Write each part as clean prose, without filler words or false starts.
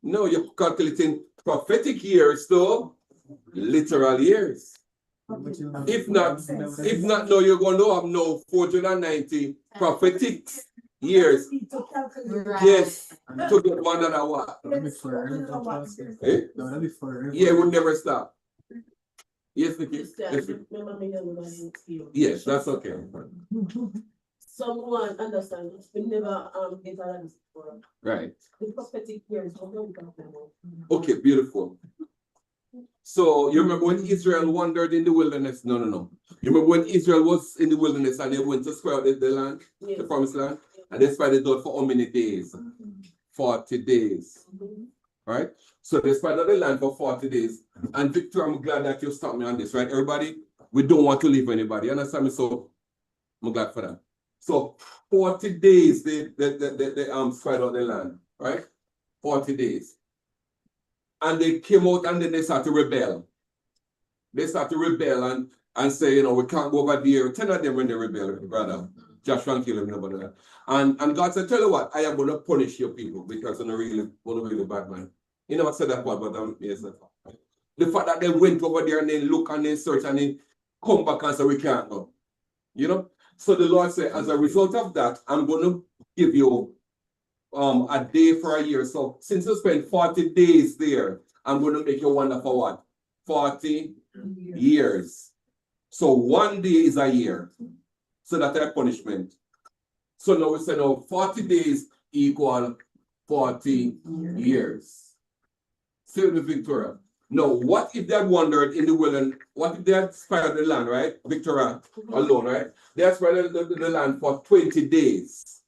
No, you're calculating prophetic years to literal years. If not, no, you're going to have no 490 prophetic years. Right. Yes, to get one and a what? Eh? Yeah, it would never stop. Yes, Nikki. Yes, that's okay. Someone understand we never get around this before. Right. The prophetic years, what are we talking about? Okay, beautiful. So you remember when Israel wandered in the wilderness? No. You remember when Israel was in the wilderness and they went to square out the land, Yes. the promised land, and they spied it out for how many days? 40 days. Right? So they spied out the land for 40 days. And Victor, I'm glad that you stopped me on this, right? Everybody, we don't want to leave anybody. You understand me? So I'm glad for that. So 40 days they spied out the land, right? 40 days. And they came out and then they started to rebel. They started to rebel and say, you know, we can't go over there. 10 of them when they rebel, brother. Joshua and Caleb, nobody that. And God said, tell you what, I am going to punish your people because I'm really bad man. He never said that part, but yes. The fact that they went over there and they look and they search and they come back and say, we can't go. You know? So the Lord said, as a result of that, I'm going to give you a day for a year. So since you spent 40 days there, I'm going to make you wonder for what? 40 years. So 1 day is a year. So that's a punishment. So now we say now 40 days equal 40 years. See the Victoria. Now, what if they had wandered in the wilderness? What if they had spied the land, right? Victoria alone, right? They had spied the land for 20 days.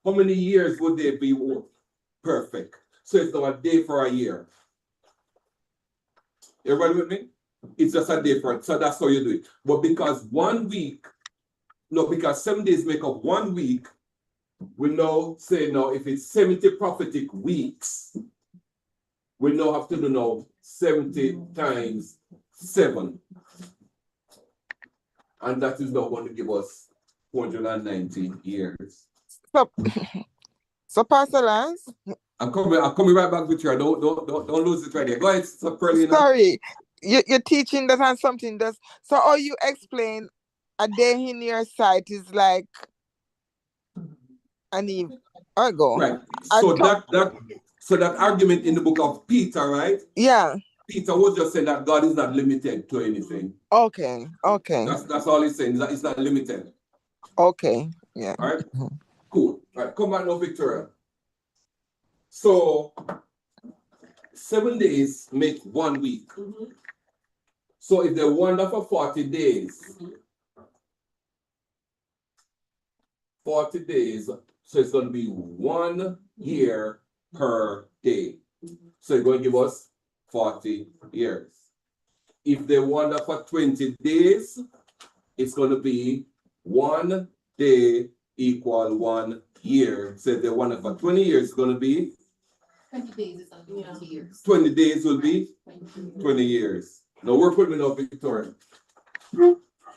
How many years would they be perfect? So it's now a day for a year. Everybody with me? It's just a day for it. So that's how you do it. But because 1 week, because 7 days make up 1 week, we now say now if it's 70 prophetic weeks, we now have to do now 70 times 7. And that is now going to give us 490 years. So Pastor Lance? I'm coming right back with you. Don't lose it right there. Go ahead, sorry. You're teaching that on something that's so how you explain a day in your sight is like an eve ago. Right. So that argument in the book of Peter, right? Yeah. Peter was just saying that God is not limited to anything. Okay. That's all he's saying. It's not limited. Okay. Yeah. All right. Cool. All right. Come back now, Victoria. So 7 days make 1 week. So if they wander for 40 days, 40 days, so it's going to be 1 year per day. So it's going to give us 40 years. If they wander for 20 days, it's going to be 1 day equal 1 year. So if they wander for 20 years, it's going to be 20 days is 20 years. 20 days will be 20 years. Now we're putting up Victoria.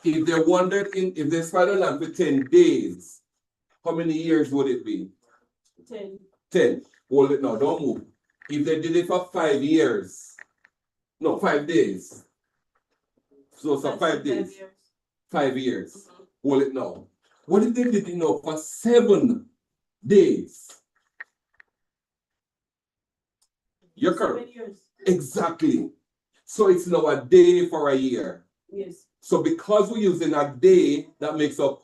If they wandered if they spied the land for 10 days, how many years would it be? 10. 10. Hold it now, don't move. If they did it for 5 years, no, 5 days. So 5 days. 5 years. Hold it now. What if they did it now for 7 days? You're correct. Exactly. So it's now a day for a year. Yes. So because we're using a day that makes up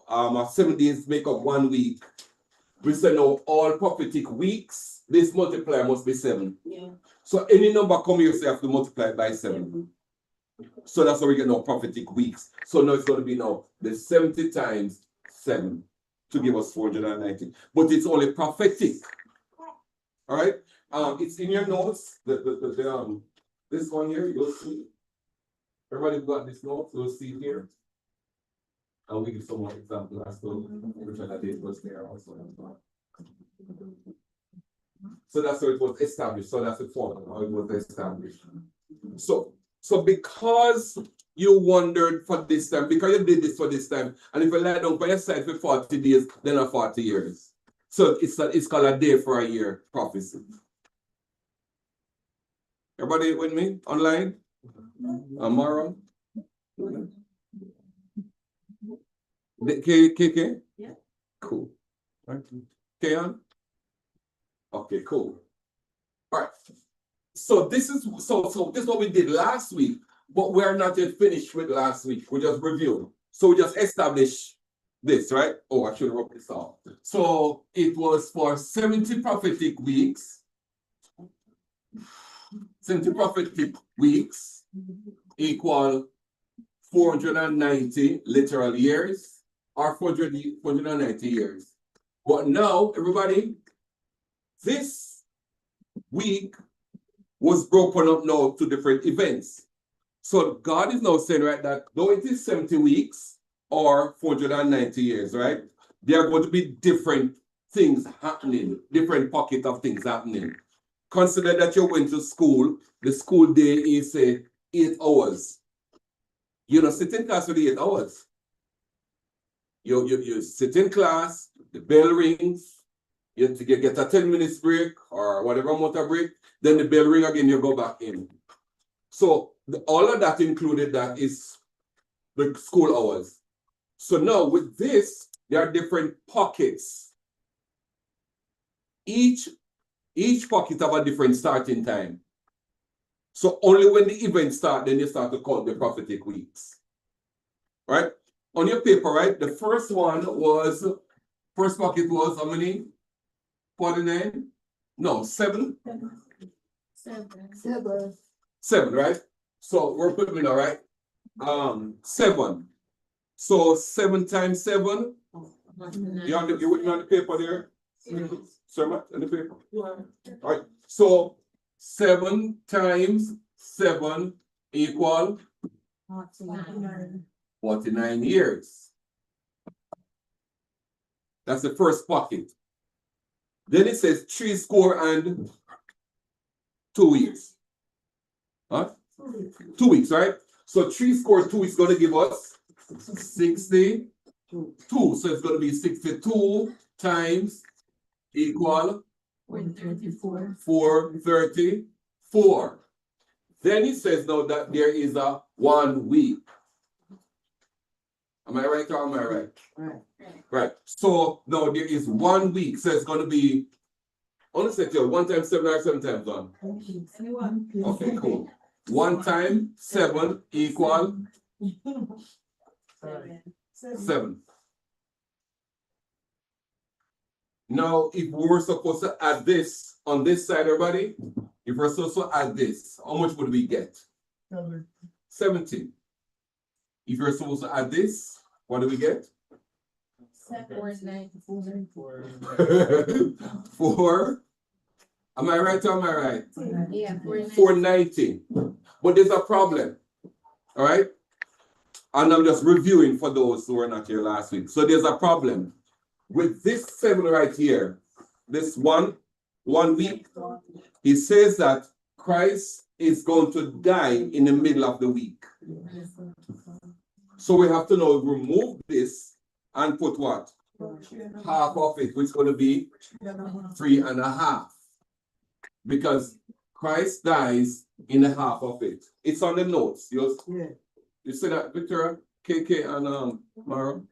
7 days make up 1 week, we say now all prophetic weeks, this multiplier must be 7. Yeah. So any number come here, so you have to multiply it by 7. So that's how we get now prophetic weeks. So now it's going to be now the 70 times 7 to give us 490. But it's only prophetic. All right. It's in your notes. This one here, you'll see. Everybody got this note, you'll see here. And we give some more examples as to which other date was there also. So that's how it was established. So that's the formula, how it was established. So because you wondered for this time, because you did this for this time, and if you lie down by your side for 40 days, then 40 years. So it's called a day for a year prophecy. Everybody with me online? Amara? KK? Yeah. Cool. Right. Kayan? Okay, cool. All right. So this is what we did last week, but we're not yet finished with last week. We just reviewed. So we just established this, right? Oh, I should have wrote this out. So it was for 70 prophetic weeks. 70 prophetic weeks equal 490 literal years or 490 years. But now, everybody, this week was broken up now to different events. So God is now saying, right, that though it is 70 weeks or 490 years, right, there are going to be different things happening, different pocket of things happening. Consider that you went to school, the school day is, say, 8 hours. You know, sit in class for the 8 hours. You sit in class, the bell rings, you get a 10 minutes break or whatever amount of break, then the bell ring again, you go back in. So all of that included that is the school hours. So now with this, there are different pockets. Each pocket have a different starting time. So only when the event start, then you start to count the prophetic weeks. Right? On your paper, right? The first pocket was how many? 49? No, 7? 7, right? So we're putting in, all right? 7. So 7 times 7. You with me on the paper there? Sir, on the paper? Yeah. All right. So 7 times 7 equal 49 years. That's the first pocket. Then it says 62 weeks. Huh? 2 weeks, right? So 62 is going to give us 62. So it's going to be 62 times equal 434. Then it says now that there is a 1 week. Am I right or am I right? Right. So now there is 1 week. So it's going to be, honestly, 1 times 7 or 7 times 1? Okay, cool. 1 times 7 equal 7. Now, if we were supposed to add this on this side, everybody, if we're supposed to add this, how much would we get? 70. If you're supposed to add this, what do we get? 4. Am I right or am I right? Yeah, 490. But there's a problem. All right? And I'm just reviewing for those who were not here last week. So there's a problem. With this 7 right here, this one week, it says that Christ is going to die in the middle of the week. So we have to now remove this and put what? Half of it, which is going to be 3.5. Because Christ dies in the half of it. It's on the notes. You see that, Victoria, KK, and Mara?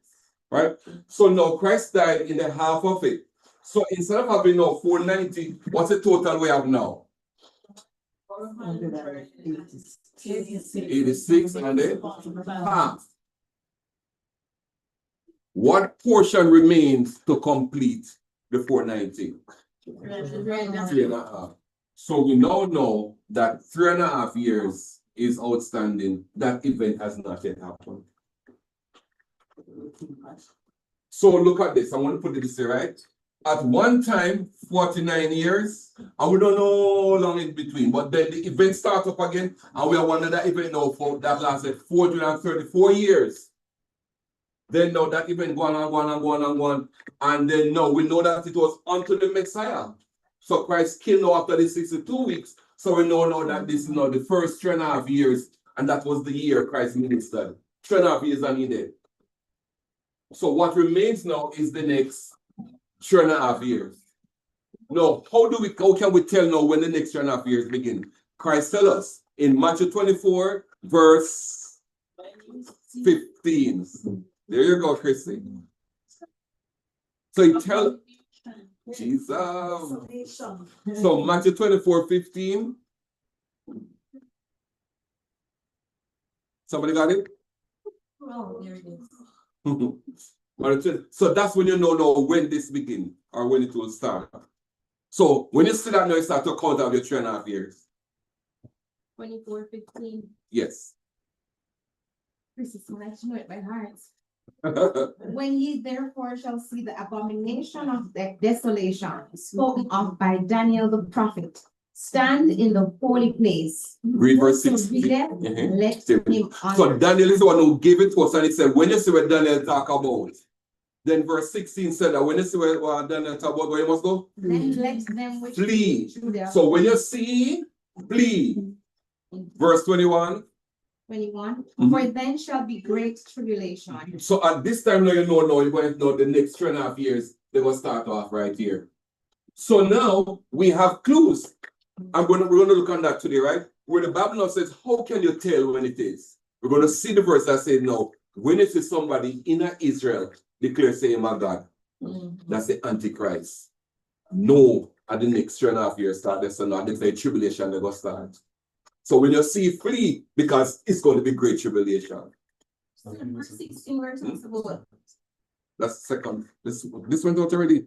Right? So now Christ died in the half of it. So instead of having now 490, what's the total we have now? 86 and then half. What portion remains to complete the 490? 3.5. So we now know that 3.5 years is outstanding. That event has not yet happened. So look at this. I want to put it this way, right? At one time, 49 years, and we don't know how long in between, but then the event starts up again, and we are one of that event now for that lasted 434 years. Then now that event go on, and then now we know that it was unto the Messiah. So Christ came now after the 62 weeks. So we know now that this is now the first 3.5 years, and that was the year Christ ministered. 3.5 years and he did. So what remains now is the next 3.5 years. Now, how can we tell now when the next 3.5 years begin? Christ tell us in Matthew 24, verse 15. There you go, Christy. So he tell Jesus. So Matthew 24, 15. Somebody got it? Oh, there it is. So that's when you know when this begin or when it will start. So when you see that now, you start to count out your 3.5 years. 24:15. Yes. This is so nice to know it by heart. When ye therefore shall see the abomination of the desolation spoken of by Daniel the prophet, stand in the holy place. Read verse So 6. readeth, let him So honor. Daniel is the one who gave it to us, and he said, when you see what Daniel talk about, then verse 16 said that when you see what Daniel talk about, where you must go? Then let them which Flee. Judah. So when you see, flee. Verse 21. 21. Mhm. For then shall be great tribulation. So at this time now, you're going to know the next 3.5 years, they're going to start off right here. So now we have clues. We're going to look on that today, right? Where the Bible now says, how can you tell when it is? We're going to see the verse that says, no, when it is somebody in Israel declare saying, my God, that's the Antichrist. No, at the next 3.5 years start, there's not the tribulation they're going to start. So when you see flee, because it's going to be great tribulation. So verse 16 where it talks about That's the second. This went out already.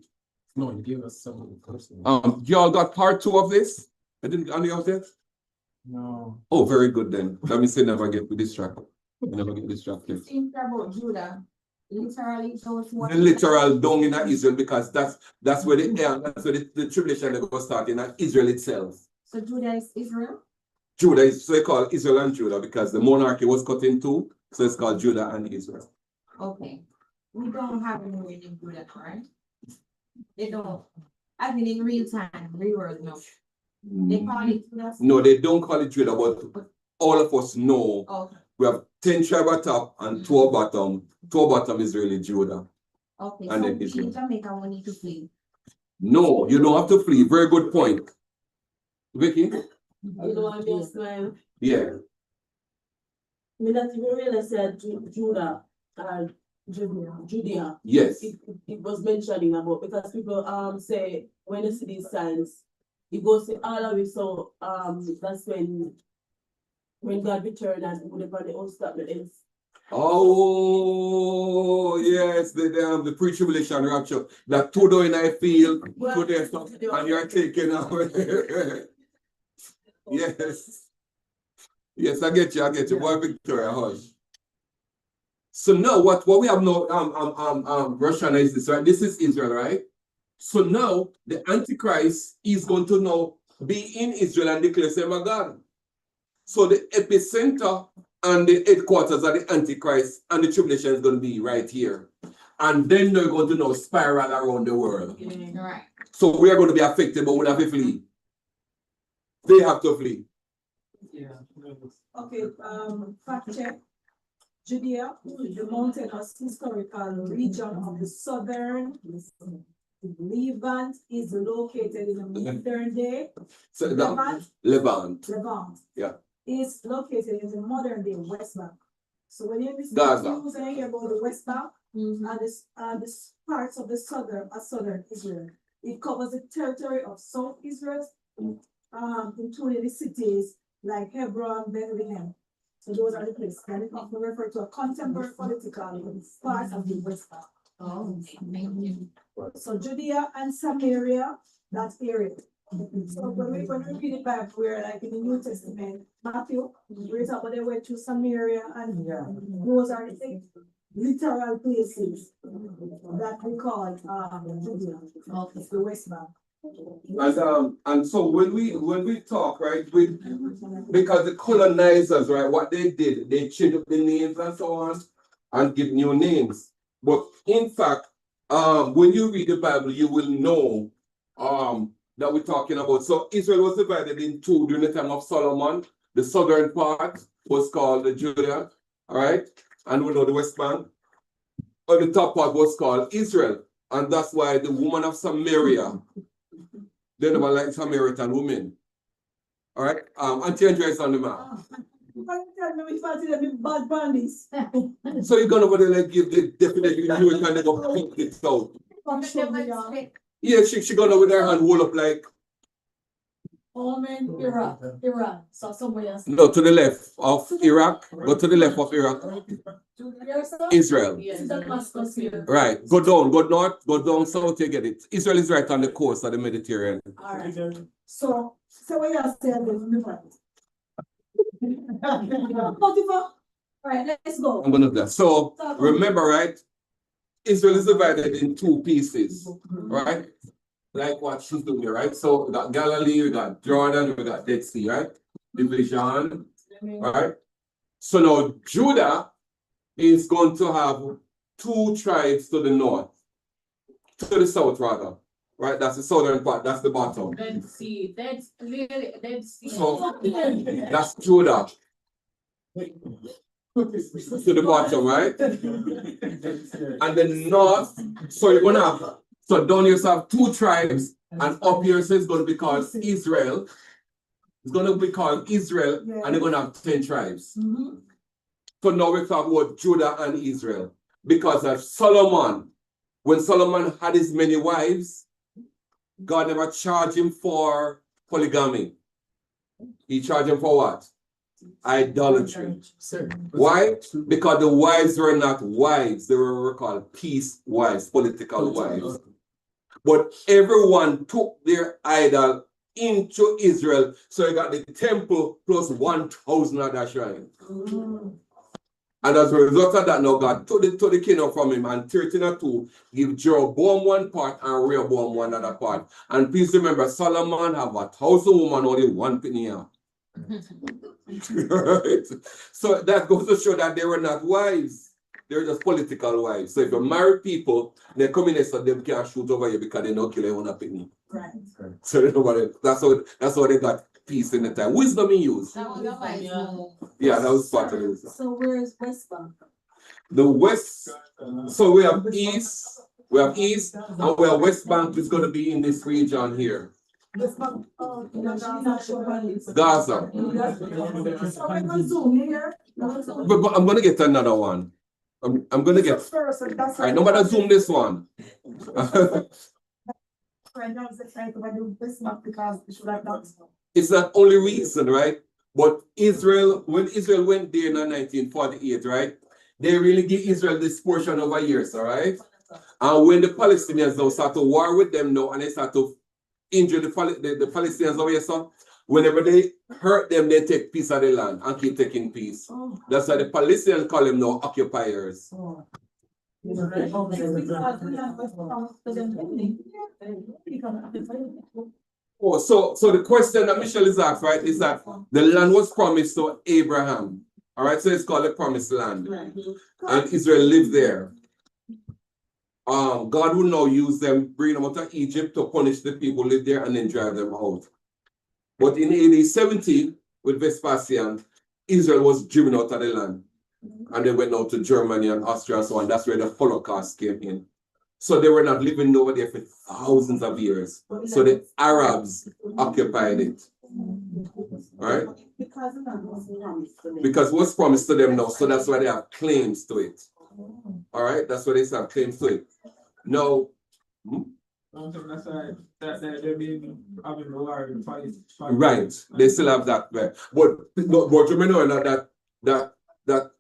No, you gave us some person. Y'all got part 2 of this? I didn't any of that? No. Oh, very good then. Let me say never get distracted. Never get distracted. 16 about Judah. Literally those who The literal down in Israel, because that's where the tribulation is going to start in Israel itself. So Judah is Israel? Judah is, so they call Israel and Judah because the monarchy was cut in 2, so it's called Judah and Israel. Okay. We don't have any way in Judah, right? They don't. I mean in real time, real world, no. They call it Judah. No, they don't call it Judah, but all of us know Okay. we have 10 tribes at top and 2 bottom. 2 bottom is really Judah. Okay, And so then we Israel. in Jamaica we need to flee. No, you don't have to flee. Very good point. Vicky? You know what I mean, smile? Yeah. Me not even realize that Judah, Judea. Yes. It was mentioning about, because people say when you see these signs, it goes to all of it. So that's when God returned and whatever the old stuff is. Oh yes, the pre-tribulation rapture. That 2 down in I feel, 2 there stuff, and you're taking away. Yes. Yes, I get you. Boy, Victoria, hush. So now what we have now, Russia is this, right? This is Israel, right? So now the Antichrist is going to now be in Israel and declare, say, my God. So the epicenter and the headquarters of the Antichrist and the tribulation is going to be right here. And then they're going to now spiral around the world. All right. So we are going to be affected, but we have to flee. They have to flee. Yeah. Okay, fact check. Judea, the mountainous historical region of the southern Levant, is located in the modern day. So Levant, Levant. Yeah. is located in the modern day West Bank. So when you listen Gaza. to news and you hear about the West Bank and this parts of the southern Israel, it covers the territory of South Israel, including the cities like Hebron, Bethlehem. So those are the places that it often refer to a contemporary political part of the West Bank. Oh, thank you. So Judea and Samaria, that area. So when we read it back, we're like in the New Testament, Matthew, we talk about they went to Samaria, and those are the literal places that we call Judea. It's the West Bank. And so when we talk, right, because the colonizers, right, what they did, they changed up the names and so on and give new names. But in fact, when you read the Bible, you will know that we're talking about. So Israel was divided in 2 during the time of Solomon. The southern part was called the Judah, all right, and we know the West Bank. And the top part was called Israel, and that's why the woman of Samaria, they never like Samaritan women. All right, Auntie Andrea is on the map. You can't tell me which party them in bad bandits. So you're gonna over there like give the definition, you know, kind of go pink it out. Come show me, yeah. Yeah, she gonna with her hand hold up like Oh man, Iraq, so somewhere else. no to the left of Iraq. Go to the left of Iraq. Israel. Is that Damascus here? Right. Go down, go north, go down south, you get it. Israel is right on the coast of the Mediterranean. Alright. So what you're saying Alright, let's go. I'm gonna do that. So remember, right? Israel is divided in two pieces, right? Like what she's doing here, right? So we got Galilee, we got Jordan, we got Dead Sea, right? Division, right? So now Judah is going to have two tribes to the north, to the south rather, right? That's the southern part, that's the bottom. Dead Sea, that's really Dead Sea. So that's Judah. To the bottom, right? And the north, so you're gonna have, so down here you have two tribes, and up here so it's gonna be called Israel. It's gonna be called Israel, and they're gonna have 10 tribes. So now we talk about Judah and Israel. Because of Solomon, when Solomon had his many wives, God never charged him for polygamy. He charged him for what? Idolatry. Why? Because the wives were not wives, they were called peace wives, political wives. But everyone took their idol into Israel, so you got the temple plus 1,000 other shrines. And as a result of that, now God took the kingdom from him, and 13:2 give Jeroboam one part and Rehoboam one other part. And please remember, Solomon have 1,000 women, only one penny here. Right? So that goes to show that they were not wives. They were just political wives. So if you marry people, they come in and so they can't shoot over you because they don't kill anyone a penny. Right. So that's how they got peace in the time. Wisdom in use. That was the wise move. Yeah, that was part of it. So where is West Bank? The west, so we have east, and we have West Bank is going to be in this region here. West Bank, Gaza. So we're gonna zoom here. But I'm going to get another one. I'm going to get, all right, nobody zoom this one. Right now, it's like when you West Bank because we should have done so. It's not only reason, right? But Israel, when Israel went there in 1948, right? They really give Israel this portion over years, all right? And when the Palestinians now start to war with them now and they start to injure the Palestinians over here, so whenever they hurt them, they take piece of the land and keep taking peace. That's why the Palestinians call them now occupiers. Oh, so the question that Michelle is asked, right, is that the land was promised to Abraham. All right, so it's called the promised land. And Israel lived there. God will now use them, bring them out of Egypt to punish the people who live there and then drive them out. But in AD 70, with Vespasian, Israel was driven out of the land. And they went out to Germany and Austria and so on. That's where the Holocaust came in. So they were not living over there for thousands of years. So the Arabs occupied it. Right? Because it was promised to them now. So that's why they have claims to it. All right? That's why they have claims to it. Now, right. They still have that there. But remember that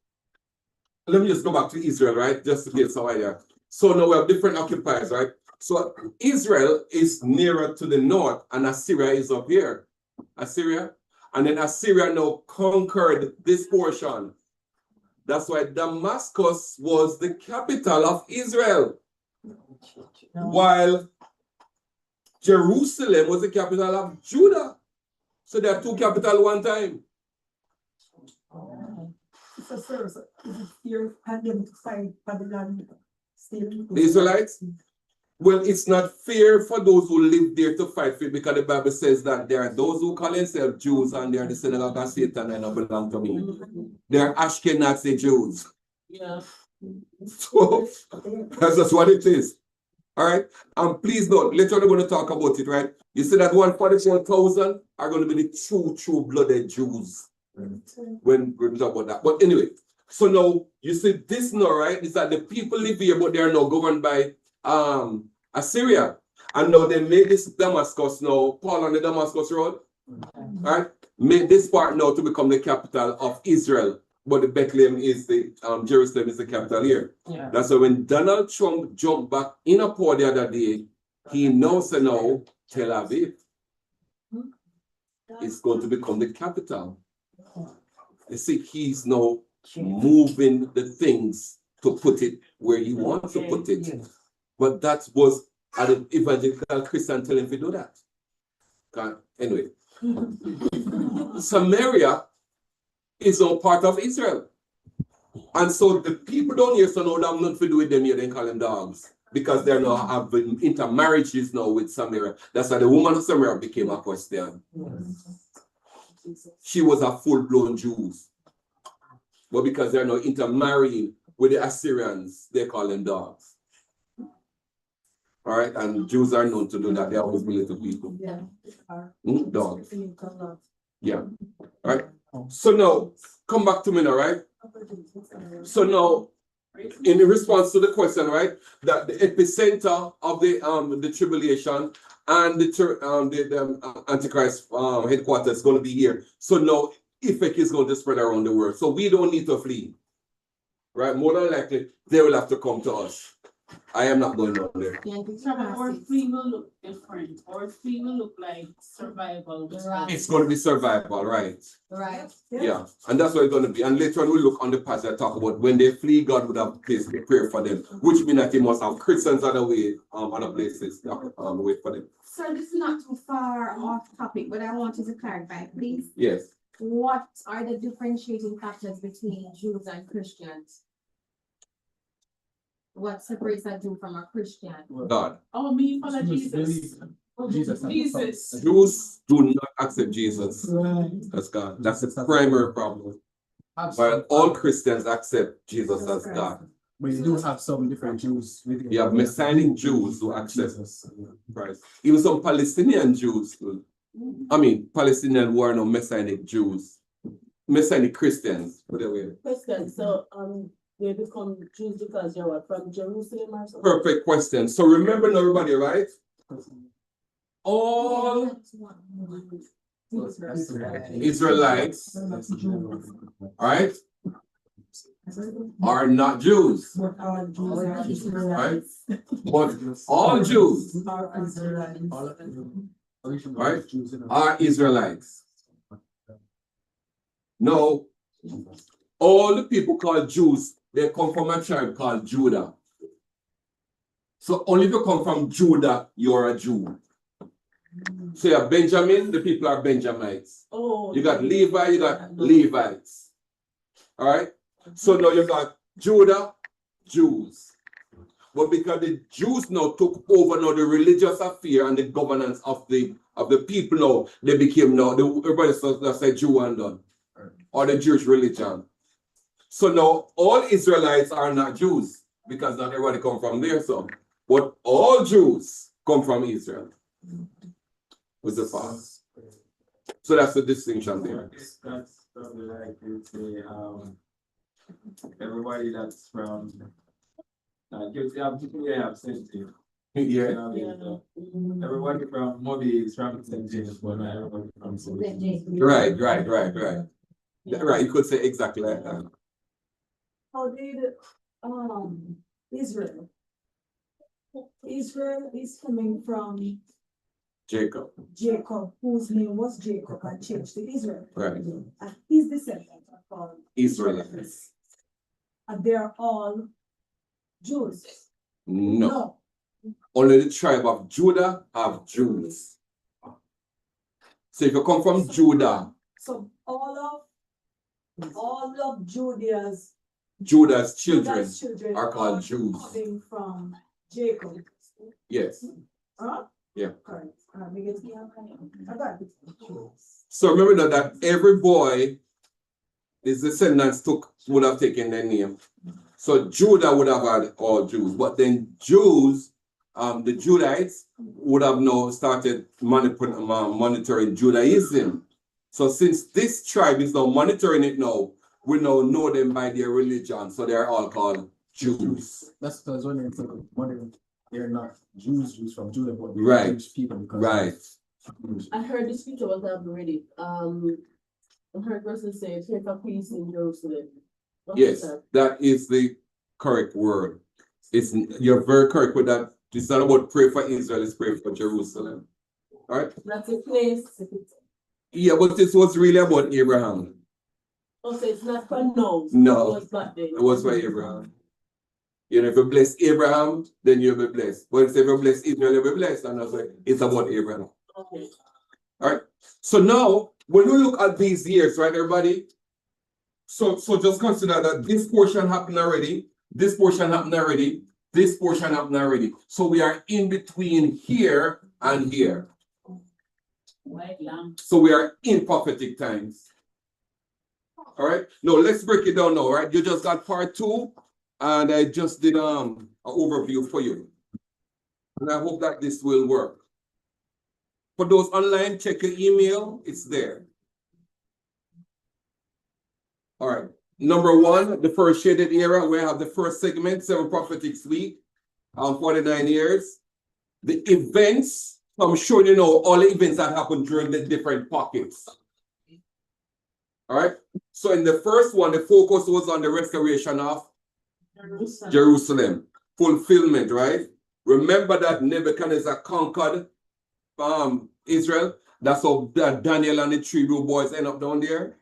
let me just go back to Israel, right? Just to get some idea. So now we have different occupiers, right? So Israel is nearer to the north and Assyria is up here. Assyria. And then Assyria now conquered this portion. That's why Damascus was the capital of Israel. While Jerusalem was the capital of Judah. So there are two capitals one time. The Israelites? Well, it's not fair for those who live there to fight for it because the Bible says that there are those who call themselves Jews and they are the synagogue of Satan and don't belong to me. They are Ashkenazi Jews. Yeah. So that's just what it is. All right. And please note, later on we're going to talk about it, right? You see that 144,000 are going to be the true blooded Jews when we talk about that. But anyway, so now you see this now, right? Is that the people live here, but they are now governed by Assyria. And now they made this Damascus now, Paul on the Damascus Road, right? Made this part now to become the capital of Israel. But the Bethlehem is the Jerusalem is the capital here. Yeah. That's why when Donald Trump jumped back in a port the other day, he knows now Tel Aviv is going to become the capital. You see, he's now moving the things to put it where he wants to put it. But that was an evangelical Christian telling him to do that. Anyway, Samaria is now part of Israel. And so the people down here so now they have nothing to do with them here, they call them dogs. Because they're now having intermarriages now with Samaria. That's why the woman of Samaria became a Christian. She was a full-blown Jew. But because they're now intermarrying with the Assyrians, they call them dogs. All right, and Jews are known to do that. They always be little people. Dogs. Yeah. All right. So now, come back to me now, right? So now, in response to the question, right, that the epicenter of the tribulation and the Antichrist headquarters is going to be here. So now, effect is going to spread around the world. So we don't need to flee, right? More than likely, they will have to come to us. I am not going down there. Our flee will look different. Our flee will look like survival. It's going to be survival, right? Right. Yeah, and that's what it's going to be. And later on, we look on the passage that talk about when they flee, God would have placed a prayer for them, which means that He must have Christians other way, other places, wait for them. So this is not too far off topic, but I wanted to clarify, please. Yes. What are the differentiating factors between Jews and Christians? What separates a Jew from a Christian? God. Oh, me follow Jesus. Jesus. Jews do not accept Jesus as God. That's the primary problem. While all Christians accept Jesus as God. But you do have some different Jews. You have Messianic Jews who accept Christ. Even some Palestinian Jews. I mean, Palestinian who are no Messianic Jews. Messianic Christians. Question. So they become Jews because you're what, from Jerusalem or something? Perfect question. So remember everybody, right? All Israelites, right, are not Jews, right? But all Jews, right, are Israelites. No, all the people called Jews, they come from a tribe called Judah. So only if you come from Judah, you're a Jew. So you have Benjamin, the people are Benjamites. Oh, You got Levi, you got Levites. All right? So now you got Judah, Jews. But because the Jews now took over now the religious affair and the governance of the people now, they became now, everybody said Jew and done. Or the Jewish religion. So now all Israelites are not Jews because not everybody come from there. So, but all Jews come from Israel. With the father. So that's the distinction there. That's probably like you say, everybody that's from because you have people here have sensitive. Yeah. Everybody from Moby is from St. James, but not everybody from St. James. Right. Right, you could say exactly like that. How did Israel? Israel is coming from Jacob. Jacob, whose name was Jacob and changed to Israel. Right. And his descendants are called Israelites. And they are all Jews. No. Only the tribe of Judah have Jews. So if you come from Judah. So all of Judah's children are called Jews. Coming from Jacob. Yes. Huh? Yeah. Correct. So remember that every boy, his descendants would have taken their name. So Judah would have had all Jews, but then Jews the Judahites would have now started monitoring Judaism. So since this tribe is now monitoring it now, we now know them by their religion. So they're all called Jews. That's because when they say modern, they're not Jews from Judah, but they're Right. Jewish people. Because Right. I heard the scripture was I've read it. I heard person say, "Take a peace in Jerusalem." What is Yes, that? that is the correct word. You're very correct with that. It's not about pray for Israel, it's pray for Jerusalem. All right? That's a place. Yeah, but this was really about Abraham. Also, it's not for now. No. It was back then. It was for Abraham. You know, if you bless Abraham, then you'll be blessed. But if you bless Israel, you'll be blessed. And that's why it's about Abraham. Okay. All right. So now, when we look at these years, right, everybody? So just consider that this portion happened already, this portion happened already, this portion happened already. So we are in between here and here. White lamb. So we are in prophetic times. All right. Now let's break it down now. Right. You just got part 2, and I just did an overview for you. And I hope that this will work. For those online, check your email. It's there. All right. Number 1, the first shaded era. We have the first segment, 7 prophetic week, 49 years. The events. I'm showing you now all the events that happened during the different pockets. All right. So in the first one, the focus was on the restoration of Jerusalem. Fulfillment, right? Remember that Nebuchadnezzar conquered Israel. That's how Daniel and the 3 little boys end up down there.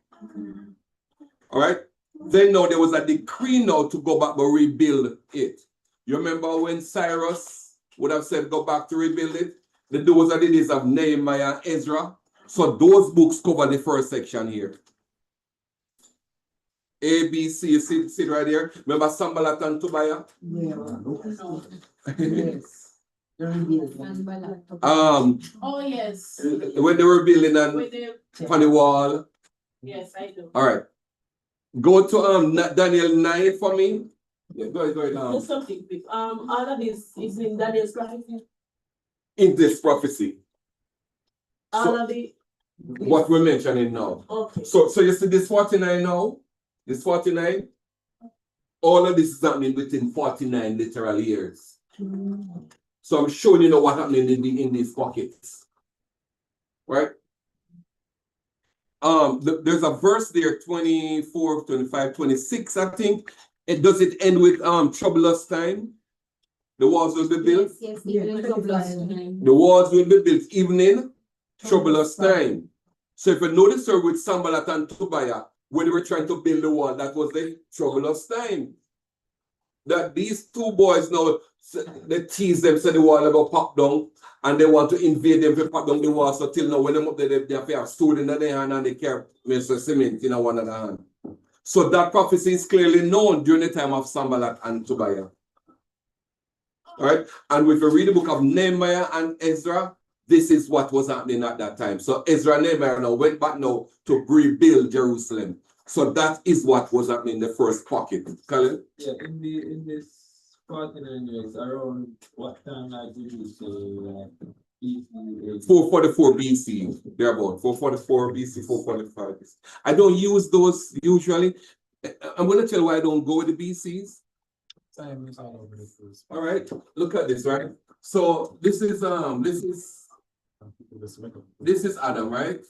All right. Then now there was a decree now to go back but rebuild it. You remember when Cyrus would have said go back to rebuild it? Those are the days of Nehemiah and Ezra. So those books cover the first section here. A, B, C, you see it right here? Remember Sambalat and Tobiah? Yes. Oh, yes. When they were building on the wall. Yes, I do. All right. Go to Daniel 9 for me. Yeah, go ahead. Just something quick. All of this is in Daniel's prophecy. In this prophecy. All of it. What we're mentioning now. Okay. So you see this 49 now? This 49? All of this is happening within 49 literal years. So I'm showing you what happening in these pockets. Right? There's a verse there, 24, 25, 26, I think. Does it end with troublous time? The walls will be built. Yes, troublous time. The walls will be built even in troublous time. So if you notice her with Sambalat and Tobiah, when they were trying to build the wall, that was the troublous time. That these 2 boys now, they tease them, say the wall about pop down, and they want to invade them to pop down the wall. So till now, when them up there, they have to have stood in their hand and they carry cement in one of the hand. So that prophecy is clearly known during the time of Sambalat and Tobiah. All right, and if you read the book of Nehemiah and Ezra, this is what was happening at that time. So Ezra and Nehemiah now went back now to rebuild Jerusalem. So that is what was happening in the first pocket. Colin? Yeah, in this 49 years, around what time like did you say BC? 444 BC. They're about 444 BC, 445 BC. I don't use those usually. I'm going to tell you why I don't go with the BCs. Time is all over the place. All right, look at this, right? So this is Adam, right?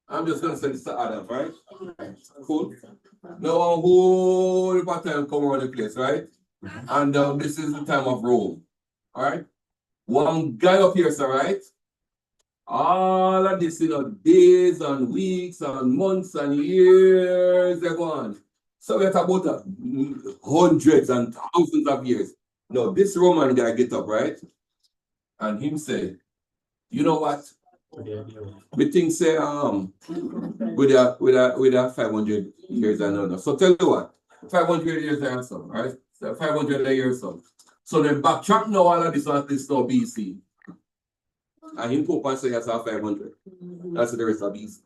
I'm just gonna send this to Adam, right? Cool. Now a whole lot of time come around the place, right? And this is the time of Rome. All right. One guy up here, sir, right? All of this, days and weeks and months and years, they're gone. So we're talking about hundreds and thousands of years. Now, this Roman guy get up, right? And him say, you know what? We think say with a 500 years and another. So tell you what, 500 years and so, right? So 500 years so. So then backtrack now all of this now BC. And him put and say that's 500. That's the rest of BC.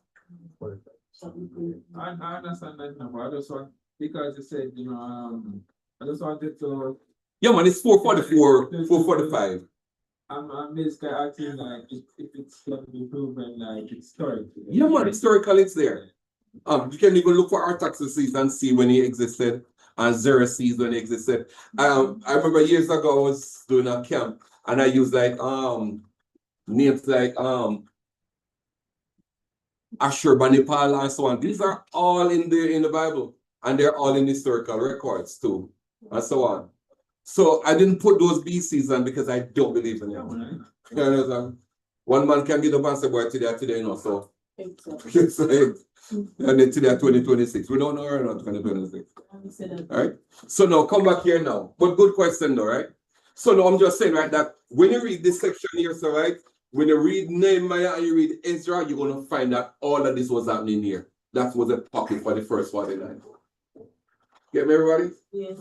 I understand that number. I just want, because you said, I just wanted to. Yeah, man, it's 444, 445. I'm basically asking like if it's gonna be proven like historic. Yeah, man, historical it's there. You can even look for Artaxerxes and see when he existed, and Xerxes when he existed. I remember years ago I was doing a camp and I used like names like Ashurbanipal and so on. These are all in the Bible, and they're all in historical records too, and so on. So I didn't put those BCs on because I don't believe in them. You understand? One man can get up and say, boy, today, you know, so it's like, and then today 2026. We don't know or not 2026. All right. So now come back here now. But good question though, right? So now I'm just saying, right, that when you read this section here, so right, when you read Nehemiah and you read Ezra, you're gonna find that all of this was happening here. That was a pocket for the first 49. Get me, everybody? Yes.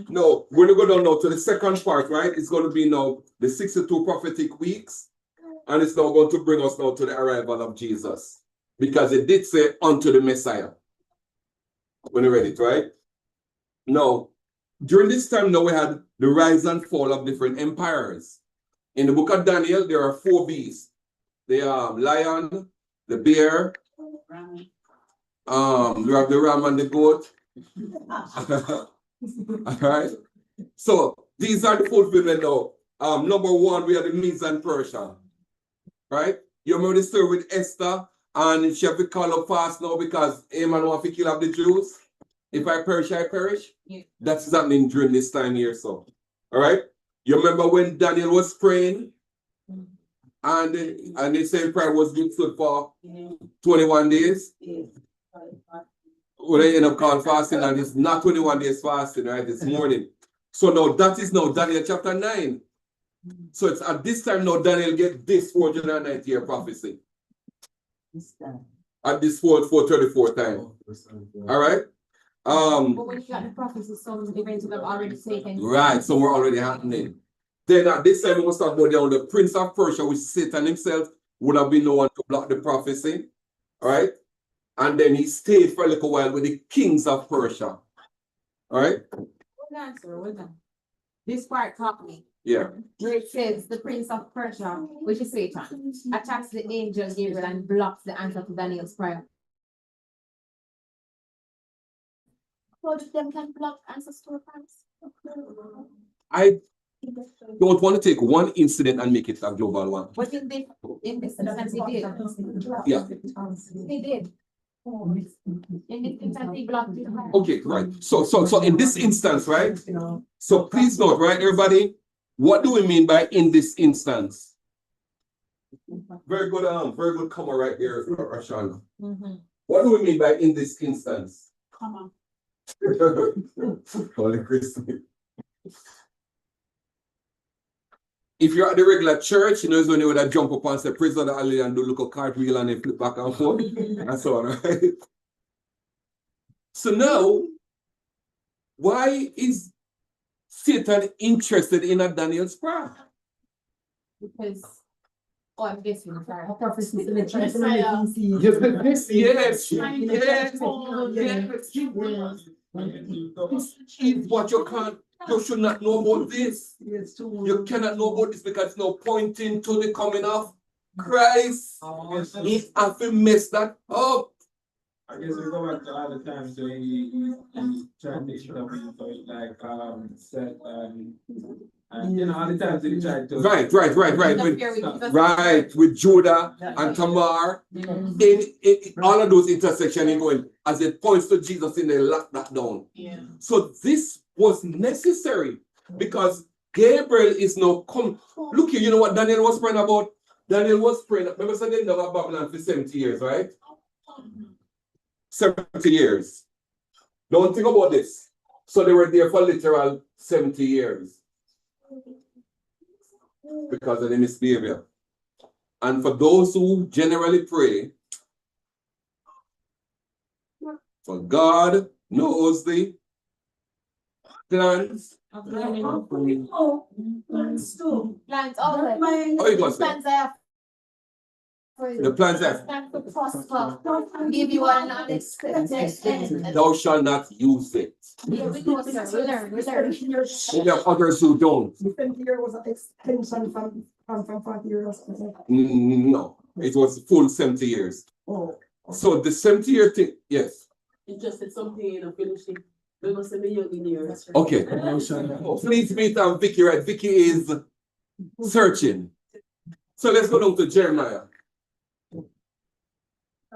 No, we're gonna go down now to the second part, right? It's gonna be now the 62 prophetic weeks, and it's now going to bring us now to the arrival of Jesus. Because it did say unto the Messiah. When you read it, right? Now, during this time now we had the rise and fall of different empires. In the book of Daniel, there are 4 beasts. The lion, the bear, we have the ram and the goat. All right. So these are the fulfillment now. Number 1, we have the Medes and Persia. Right? You remember the story with Esther, and she have to call up fast now because Haman want to kill off the Jews. If I perish, I perish. Yeah. That's happening during this time here. So, all right. You remember when Daniel was praying, and the same prayer was being stood for 21 days. Well, they end up calling fasting, and it's not 21 days fasting, right? This morning. So now that is now Daniel chapter 9. So it's at this time now Daniel get this 490-year prophecy. At this 434 time. All right. But when you got the prophecy, some events have already taken. Right, some were already happening. Then at this time we must talk about the prince of Persia, which Satan himself would have been the one to block the prophecy. All right. And then he stayed for a little while with the kings of Persia. All right. Hold on, sir, hold on. This part taught me. Yeah. Where it says the prince of Persia, which is Satan, attacks the angel Gabriel and blocks the answer to Daniel's prayer. How did them can block answers to prayers? I don't want to take one incident and make it a global one. But in this instance, he did. Yeah. He did. In this instance, he blocked it. Okay, right. So in this instance, right? So please note, right, everybody, what do we mean by in this instance? Very good comma right here, Ashana. What do we mean by in this instance? Comma. Holy Christ. If you're at the regular church, you know, it's when you would jump up and say, praise the Lord, and do a little cartwheel and then flip back and forth, and so on, right? So now, why is Satan interested in a Daniel's prayer? Because, I'm guessing, sorry. It's what you should not know about this. You cannot know about this because it's no pointing to the coming of Christ. He have to mess that up. I guess we go back to all the times when he tried to intervene, like said and you know all the times that he tried to Right with Judah and Tamar. In all of those intersections he going as it points to Jesus in the lock that down. Yeah. So this was necessary because Gabriel is now come. Look here, you know what Daniel was praying about? Daniel was praying. Remember, so they never Babylon for 70 years, right? 70 years. Don't think about this. So they were there for literal 70 years because of the misbehavior. And for those who generally pray, for God knows the plans. Plans too. Plans, all Not mine. Oh, you got that? plans I have The plans are, Not to prosper, give you an unexpected end. thou shalt not use it. Yeah, we know, sir, we learn, we learn. And there are others who don't. The 20 year was an extension from 40 years. No, it was full 70 years. Oh. So the 70-year thing, yes. It just said something, you know, finishing. We must have been young in years. Okay. Please meet Vicky, right? Vicky is searching. So let's go down to Jeremiah.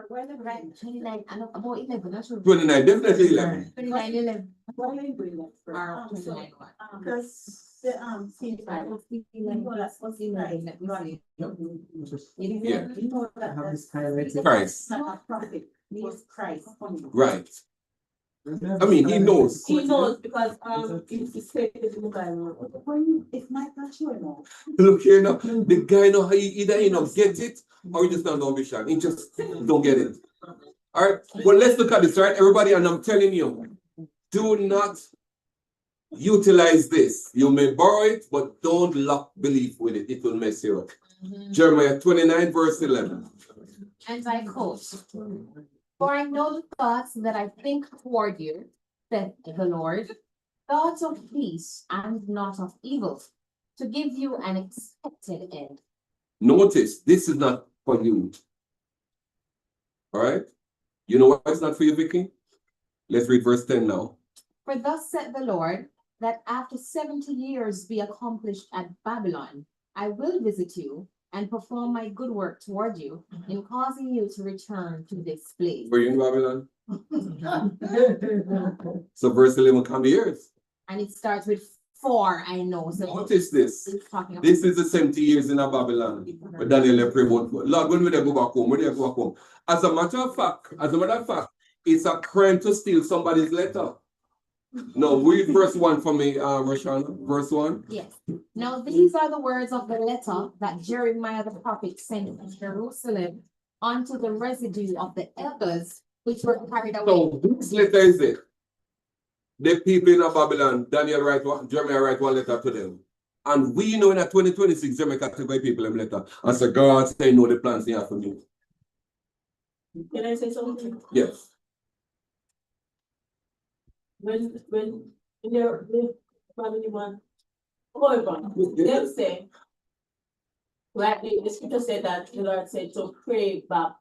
Right, 29, and about 11, not sure. 29, definitely 11. 29, 11. Why are you doing that? Or 29, what? Because the See, I don't think you know that's what's in there, let me see. Yeah. you know that Have this highlighted. Christ. not a prophet, it was Christ. Right. I mean, he knows. He knows because it's stated in the Bible. It might not show now. Look here now, the guy know how either he don't get it or he just don't know vision. He just don't get it. All right. Well, let's look at this, right? Everybody, and I'm telling you, do not utilize this. You may borrow it, but don't lock belief with it. It will mess you up. Jeremiah 29, verse 11. And I quote, "For I know the thoughts that I think toward you, said the Lord, thoughts of peace and not of evil, to give you an expected end." Notice, this is not for you. All right? You know why it's not for you, Vicky? Let's read verse 10 now. "For thus said the Lord, that after 70 years be accomplished at Babylon, I will visit you and perform my good work toward you in causing you to return to this place." Were you in Babylon? So verse 11 can be yours. And it starts with "for I know." So Notice this. it's talking about This is the 70 years in Babylon. But Daniel pray about, Lord, when will they go back home? When will they go back home? As a matter of fact, it's a crime to steal somebody's letter. No, read verse 1 for me, Roshana. Verse 1. Yes. Now these are the words of the letter that Jeremiah the prophet sent from Jerusalem unto the residue of the elders which were carried away. So whose letter is it? The people in Babylon, Jeremiah write one letter to them. And we know in 2026, Jeremiah categorize people in letter. And so God say, no, the plans they have for me. Can I say something? Yes. When in the family one, however, they say, like the scripture said that the Lord said to pray back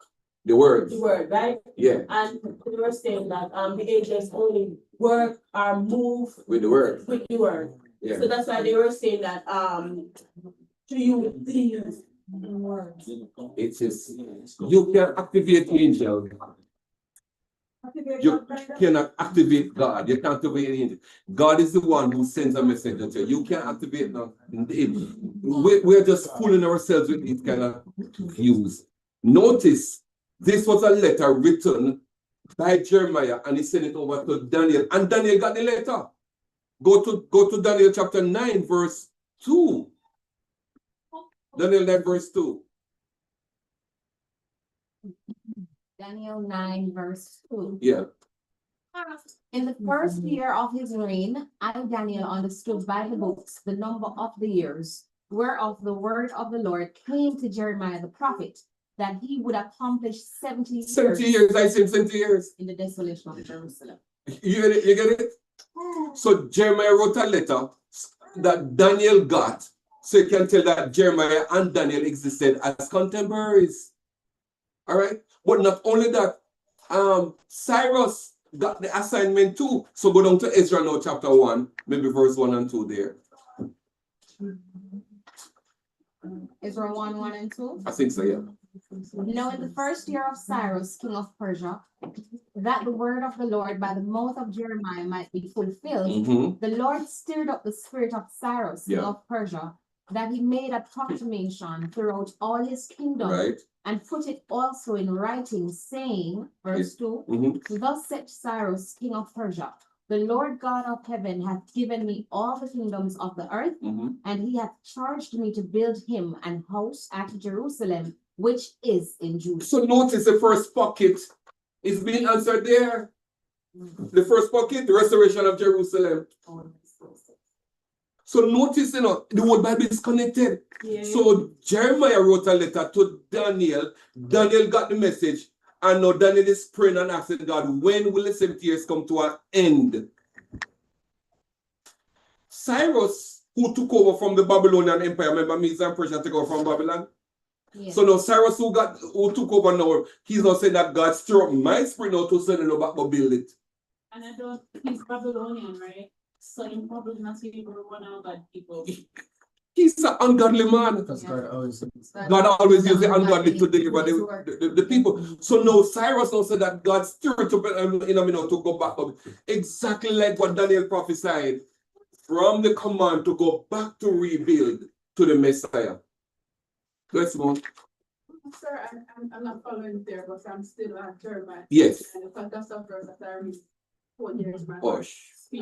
The words. the word, right? Yeah. And they were saying that the angels only work or move With the word. with the word. Yeah. So that's why they were saying that to you these words. It is, you can activate angels. You cannot activate God. You can't activate angels. God is the one who sends a messenger to you. You can't activate them. We're just fooling ourselves with these kind of views. Notice, this was a letter written by Jeremiah, and he sent it over to Daniel, and Daniel got the letter. Go to Daniel chapter 9, verse 2. Daniel 9, verse 2. Daniel 9, verse 2. Yeah. In the first year of his reign, I, Daniel, understood by the books the number of the years, whereof the word of the Lord came to Jeremiah the prophet, that he would accomplish 70 years. 70 years, I said 70 years. In the desolation of Jerusalem. You get it? You get it? So Jeremiah wrote a letter that Daniel got, so you can tell that Jeremiah and Daniel existed as contemporaries. All right? But not only that, Cyrus got the assignment too. So go down to Ezra now, chapter 1, maybe verse 1 and 2 there. Ezra 1, 1 and 2. I think so, yeah. Now in the first year of Cyrus, king of Persia, that the word of the Lord by the mouth of Jeremiah might be fulfilled, the Lord stirred up the spirit of Cyrus, king of Persia, that he made a proclamation throughout all his kingdom, Right. and put it also in writing, saying, verse 2, thus said Cyrus, king of Persia, the Lord God of heaven hath given me all the kingdoms of the earth, and he hath charged me to build him an house at Jerusalem, which is in Judah. So notice the first pocket is being answered there. The first pocket, the restoration of Jerusalem. So notice, the whole Bible is connected. Yeah. So Jeremiah wrote a letter to Daniel. Daniel got the message. And now Daniel is praying and asking God, when will the 70 years come to an end? Cyrus, who took over from the Babylonian Empire, remember Medes and Persia took over from Babylon? Yes. So now Cyrus who took over now, he's not saying that God stir up my spirit now to send him back to build it. And I don't, he's Babylonian, right? So in probably not even one of God people. He's an ungodly man. Because God always. God always uses the ungodly to deliver the people. So now Cyrus now said that God stirred up to go back up. Exactly like what Daniel prophesied. From the command to go back to rebuild to the Messiah. Let's move. Sir, I'm not following there, but I'm still at Jeremiah. Yes. And the context of verse that I read 4 years back. Hush. I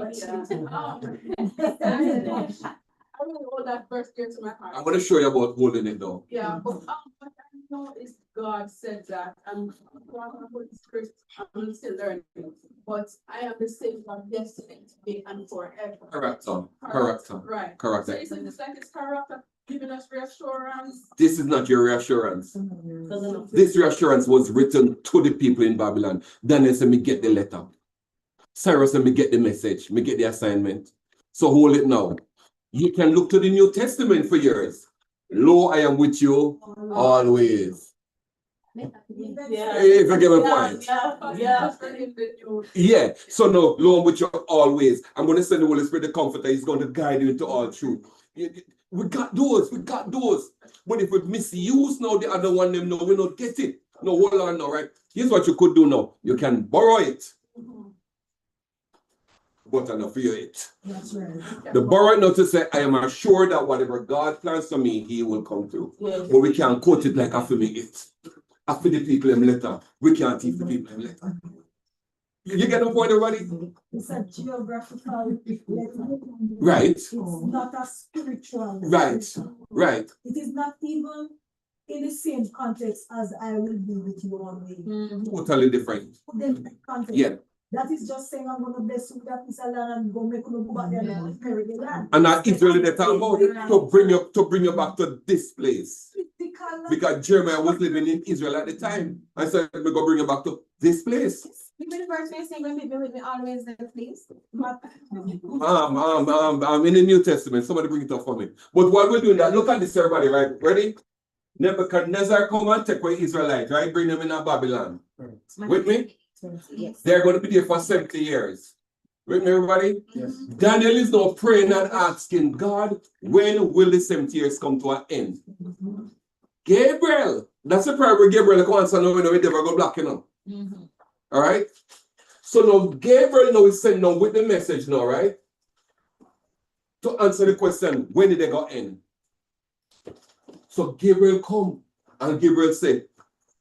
really hold that verse dear to my heart. I'm going to show you about holding it down. Yeah, but what I know is God said that I'm still learning, but I am the same one yesterday, today, and forever. Character. Right. Correct. So isn't this like his character giving us reassurance? This is not your reassurance. This reassurance was written to the people in Babylon. Daniel said, me get the letter. Cyrus said, me get the message. Me get the assignment. So hold it now. You can look to the New Testament for years. Lo, I am with you always. Yeah. If you get my point. Yeah. So no, lo, I'm with you always. I'm going to send the Holy Spirit, the Comforter. He's going to guide you into all truth. We got those. But if we misuse now the other one, them no, we don't get it. No, hold on now, right? Here's what you could do now. You can borrow it. But I don't fear it. That's right. The borrow it now to say, I am assured that whatever God plans for me, he will come through. Yes. But we can't quote it like after me it. After the people in letter. We can't teach the people in letter. You get the point, everybody? It's a geographical letter. Right. It's not a spiritual. Right. It is not even in the same context as I will be with you always. Totally different. Different context. Yeah. That is just saying I'm gonna bless you with that piece of land and go make you go back there and inherit the land. And that is really the time about to bring you back to this place. Because Jeremiah was living in Israel at the time. I said, we're gonna bring you back to this place. Even the verse may say, when be with me always there, please. I'm in the New Testament. Somebody bring it up for me. But while we're doing that, look at this, everybody, right? Ready? Nebuchadnezzar come and take away Israelites, right? Bring them in Babylon. With me? Yes. They're going to be there for 70 years. With me, everybody? Yes. Daniel is now praying and asking God, when will the 70 years come to an end? Gabriel. That's the prayer where Gabriel comes and we never go black, you know. All right? So now Gabriel now is sent now with the message now, right? To answer the question, when did they go end? So Gabriel come and Gabriel said,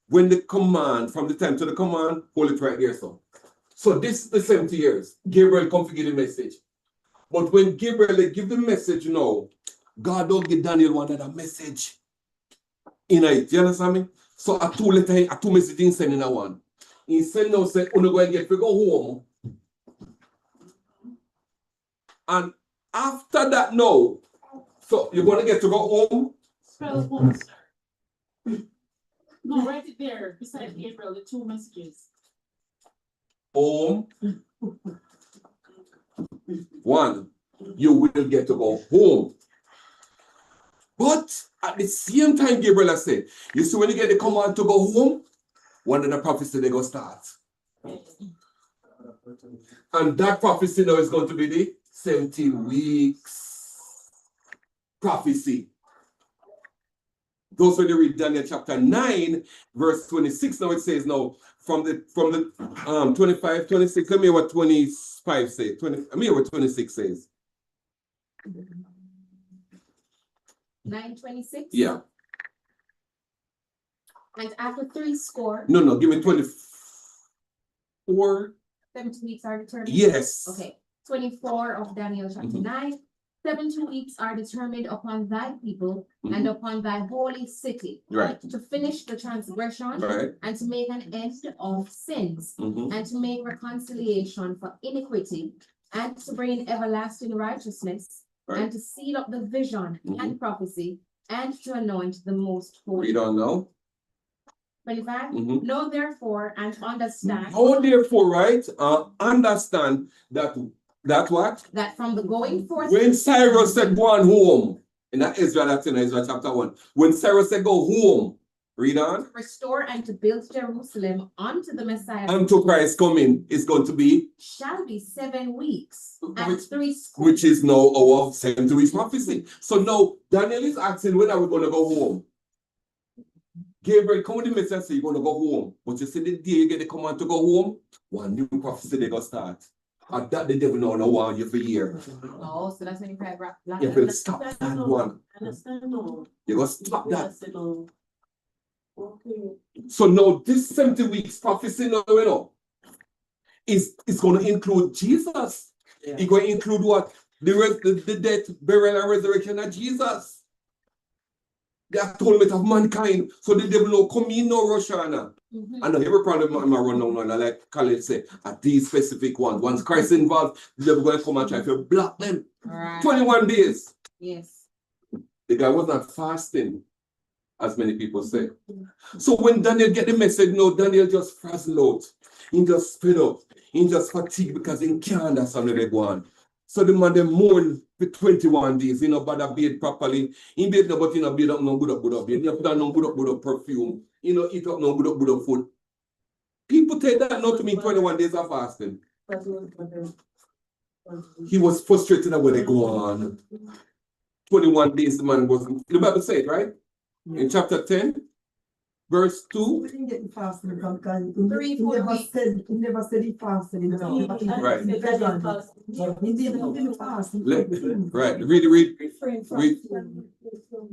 when the command, from the time to the command, hold it right there, so. So this is the 70 years. Gabriel come to give the message. But when Gabriel they give the message now, God don't give Daniel one other message. In it, you understand me? So a two messages sending a one. He said now, say, I'm going to go home. And after that now, so you're going to get to go home? Spell home, sir. No, write it there beside Gabriel, the 2 messages. Home. 1, you will get to go home. But at the same time, Gabriel has said, you see, when you get the command to go home, one of the prophecy they go start. And that prophecy now is going to be the 70 weeks prophecy. Those when you read Daniel chapter 9, verse 26, now it says now from the 25, 26, let me hear what 25 says. Let me hear what 26 says. 9:26. Yeah. And after 80. No, give me 24. 70 weeks are determined. Yes. Okay. 24 of Daniel chapter 9. 70 weeks are determined upon thy people and upon thy holy city. Right. To finish the transgression. Right. And to make an end of sins. And to make reconciliation for iniquity. And to bring in everlasting righteousness. Right. and to seal up the vision Mhm. and prophecy, and to anoint the most holy. Read on now. 25. Mhm. Know therefore and understand How therefore, right? Understand that what? that from the going forth When Cyrus said go on home, in that Ezra, that's in Ezra chapter 1. When Cyrus said go home, read on. restore and to build Jerusalem unto the Messiah Unto Christ coming is going to be, shall be 7 weeks and Which- 3 score. which is now our 70 weeks prophecy. So now Daniel is asking, when are we going to go home? Gabriel come with the message and say you're going to go home. But you see the day you get the command to go home, one new prophecy they going to start. And that the devil now want you for years. Oh, so that's when you cry black. You will stop that one. Understand no. You're going to stop that. Yes, no. Okay. So now this 70 weeks prophecy now, you know, is going to include Jesus. Yeah. It's going to include what? The death, burial, and resurrection of Jesus. The atonement of mankind. So the devil no come in no Roshana. I know every problem I'm run down, like Khaled said, at these specific ones. Once Christ involved, the devil going to come and try to block them. Right. 21 days. Yes. The guy was not fasting, as many people say. So when Daniel get the message, no, Daniel just frazzled out. He just fed up. He just fatigued because he can't understand where they go on. So the man they mourn for 21 days. He no bother bathe properly. He bathe no, but he no bathe up no good up. He no put on no good up perfume. He no eat up no good up food. People take that not to mean 21 days of fasting. He was frustrated at where they go on. 21 days the man was, the Bible said, right? In chapter 10, verse 2. We didn't get the fasting because 3, 4 weeks. he never said he fasted. Right. He didn't fast. Right. Read. Refrain from Read.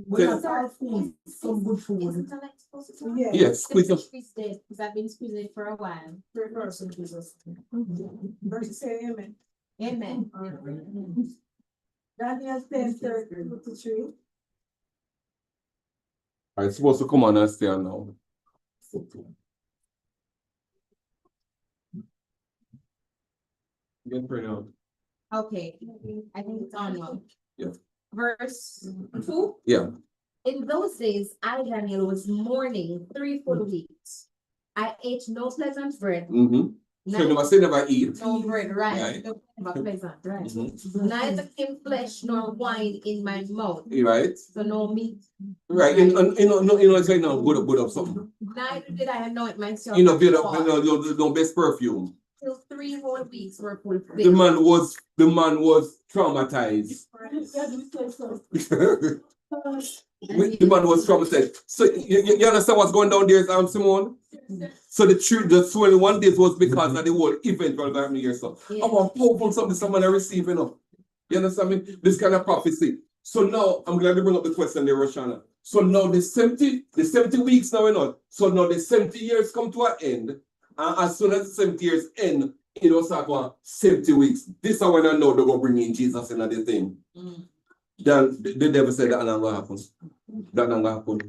We have to have food, some good food. Isn't that supposed to Yeah. Yes, squeeze up. Squeeze it, because I've been squeezing it for a while. Person Jesus. Verse say amen. Amen. Daniel 10:33. I'm supposed to come on and stay on now. Get praying out. Okay, I think it's on now. Yeah. Verse 2. Yeah. In those days, I, Daniel, was mourning 3 full weeks. I ate no pleasant bread. Mm-hmm. So you never say never eat. No bread, right? Right. No pleasant, right? Mm-hmm. Neither came flesh nor wine in my mouth. Right. So no meat. Right. You know, say no good up something. Neither did I anoint myself. You know, build up, no best perfume. Till 3 whole weeks were fulfilled. The man was traumatized. The man was traumatized. So you understand what's going down there, Simone? So the 21 days was because of the whole event we're going to hear. So Yeah. how powerful something someone are receiving up. You understand me? This kind of prophecy. So now I'm glad to bring up the question there, Roshana. So now the 70 weeks now, you know. So now the 70 years come to an end. And as soon as the 70 years end, you know, start going 70 weeks. This is when I know they're going to bring in Jesus in the thing. Then the devil said that not going to happen. That not going to happen.